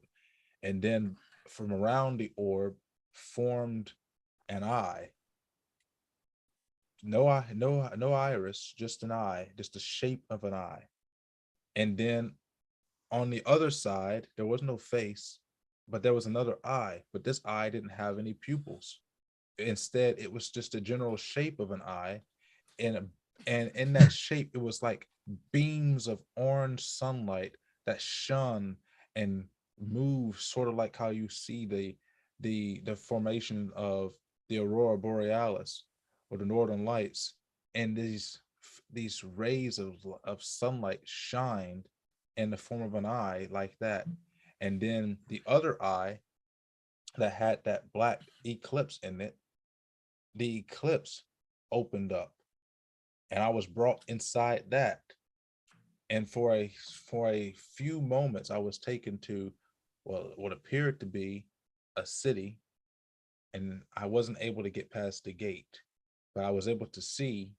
and then from around the orb formed an eye. No eye, no iris, just an eye, just the shape of an eye. And then on the other side, there was no face, but there was another eye, but this eye didn't have any pupils. Instead, it was just a general shape of an eye, and and in that shape, it was like beams of orange sunlight that shone and moved, sort of like how you see the formation of the aurora borealis or the northern lights. And these rays of sunlight shined in the form of an eye like that. And then the other eye that had that black eclipse in it. The eclipse opened up, and I was brought inside that. And for a few moments, I was taken to, well, what appeared to be a city, and I wasn't able to get past the gate, but I was able to see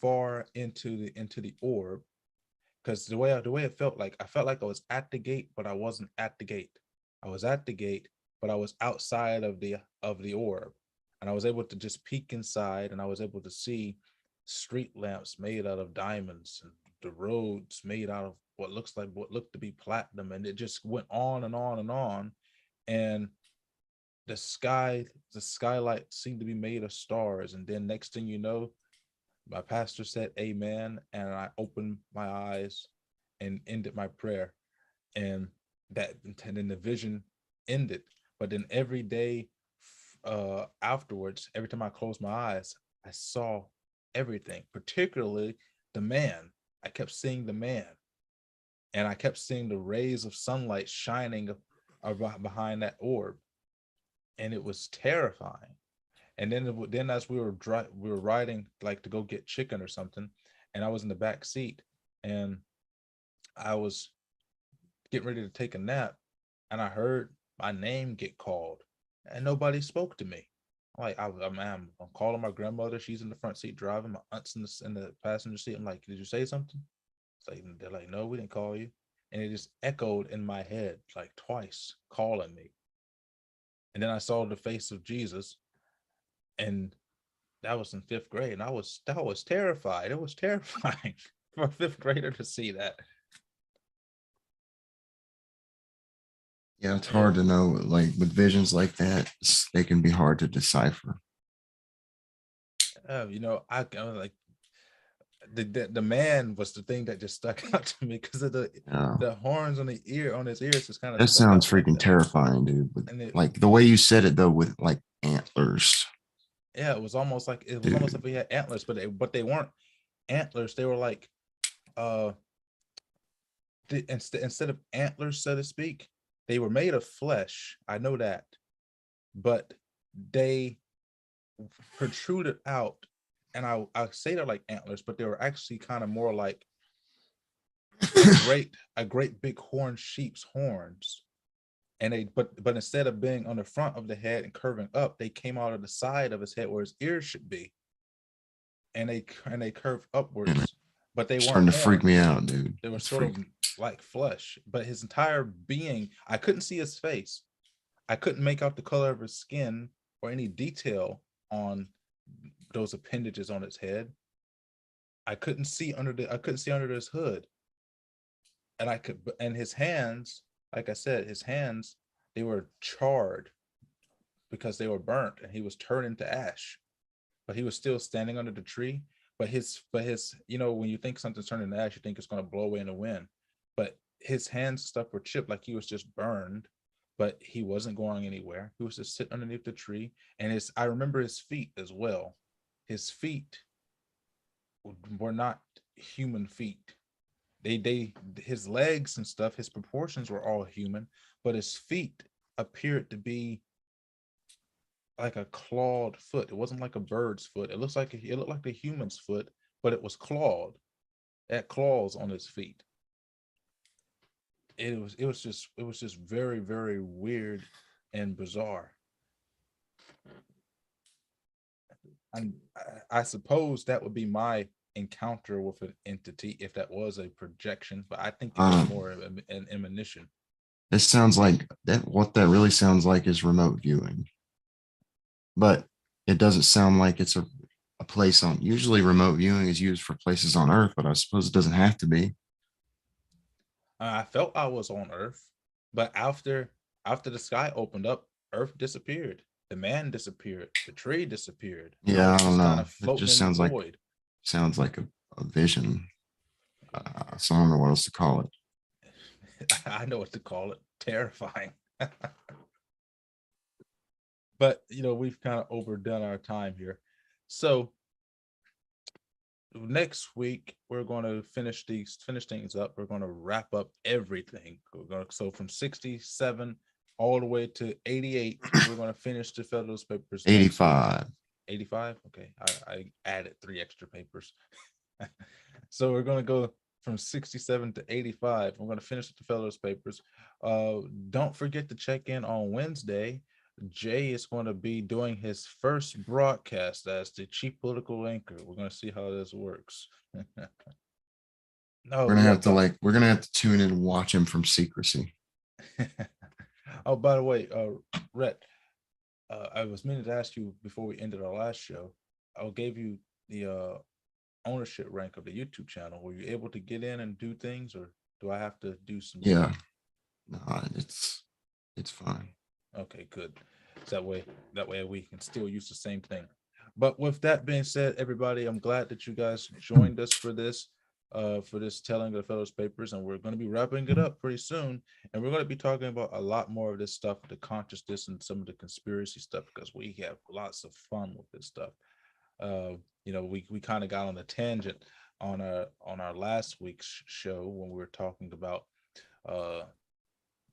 far into the orb, because the way it felt, like I felt like I was at the gate, but I wasn't at the gate. I was at the gate, but I was outside of the orb, and I was able to just peek inside, and I was able to see street lamps made out of diamonds, and the roads made out of what looked to be platinum, and it just went on and on and on. And the skylight seemed to be made of stars, and then next thing you know, my pastor said amen, and I opened my eyes and ended my prayer, and and then the vision ended. But then every day afterwards, every time I closed my eyes, I saw everything, particularly the man. I kept seeing the man, and I kept seeing the rays of sunlight shining behind that orb, and it was terrifying. And then as we were riding like to go get chicken or something, and I was in the back seat, and I was getting ready to take a nap, and I heard my name get called, and nobody spoke to me. Like I'm calling my grandmother. She's in the front seat driving. My aunt's in the passenger seat. I'm like, did you say something? It's like they're like, no, we didn't call you. And it just echoed in my head like twice, calling me. And then I saw the face of Jesus, and that was in fifth grade, and I was terrified. It was terrifying for a fifth grader to see that. Yeah, it's hard And to know. Like with visions like that, they can be hard to decipher. I was like, the man was the thing that just stuck out to me because of the Yeah, the horns on his ears just kind of that stuck sounds out like freaking that. terrifying, dude. But And it like the way you said it though, with like antlers, Yeah, it was almost dude. like we had antlers, but they weren't antlers. They were like uh instead of antlers, so to speak, they were made of flesh. I know that, but they protruded out, and I say they're like antlers, but they were actually kind of more like a great big horned sheep's horns. And but instead of being on the front of the head and curving up, they came out of the side of his head where his ears should be, and they curved And upwards, but they it's weren't starting to freak me horns. out, dude. They were It's sort of freaking. like flesh, but his entire being, I couldn't see his face. I couldn't make out the color of his skin or any detail on those appendages on his head. I couldn't see under his hood. And his hands, like I said, his hands, they were charred because they were burnt, and he was turned into ash. But he was still standing under the tree. But his, when you think something's turning to ash, you think it's going to blow away in the wind. But his hands stuff were chipped, like he was just burned. But he wasn't going anywhere. He was just sitting underneath the tree. And I remember his feet as well. His feet were not human feet. His legs and stuff, his proportions were all human, but his feet appeared to be like a clawed foot. It wasn't like a bird's foot. It looked like a human's foot, but it was clawed. It had claws on his feet. It was just very, very weird and bizarre. And I suppose that would be my encounter with an entity if that was a projection, but I think it was Um, more of an emanition. this sounds like that. What that really sounds like is remote viewing, but it doesn't sound like it's a place on. Usually, remote viewing is used for places on Earth, but I suppose it doesn't have to be. I felt I was on Earth, but after the sky opened up, Earth disappeared. The man disappeared. The tree disappeared. I Yeah, I was don't just kind know. of It floating just in the void. sounds like a vision. So I don't know what else to call it. I know what to call it. Terrifying. But we've kind of overdone our time here. So next week we're going to finish things up. We're going to wrap up everything. So from 67 all the way to 88. We're going to finish the Federalist Papers next week. 85. 85. Okay. I added 3 extra papers. So we're going to go from 67 to 85. We're going to finish with the Federalist Papers. Don't forget to check in on Wednesday. Jay is going to be doing his first broadcast as the chief political anchor. We're going to see how this works. We're Oh, gonna yeah. have to we're gonna have to tune in and watch him from secrecy. Oh, by the way, Rhett, I was meaning to ask you before we ended our last show. I gave you the ownership rank of the YouTube channel. Were you able to get in and do things, or do I have to do some Yeah. stuff? No, it's fine. Okay, good. So that way we can still use the same thing. But with that being said, everybody, I'm glad that you guys joined us for this telling of the Federalist Papers, and we're going to be wrapping it up pretty soon. And we're going to be talking about a lot more of this stuff, the consciousness and some of the conspiracy stuff, because we have lots of fun with this stuff. We kind of got on a tangent on our last week's show when we were talking about uh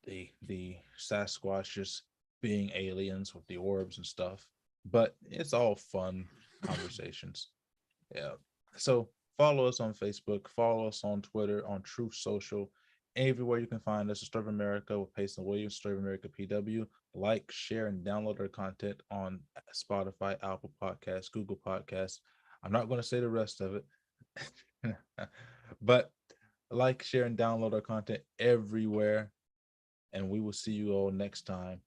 the Sasquatches being aliens with the orbs and stuff. But it's all fun conversations. Yeah. So follow us on Facebook, follow us on Twitter, on Truth Social, everywhere you can find us. Sturb America with Payson Williams, Sturb America PW. Like, share, and download our content on Spotify, Apple Podcasts, Google Podcasts. I'm not going to say the rest of it, but like, share, and download our content everywhere. And we will see you all next time.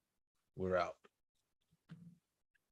We're out.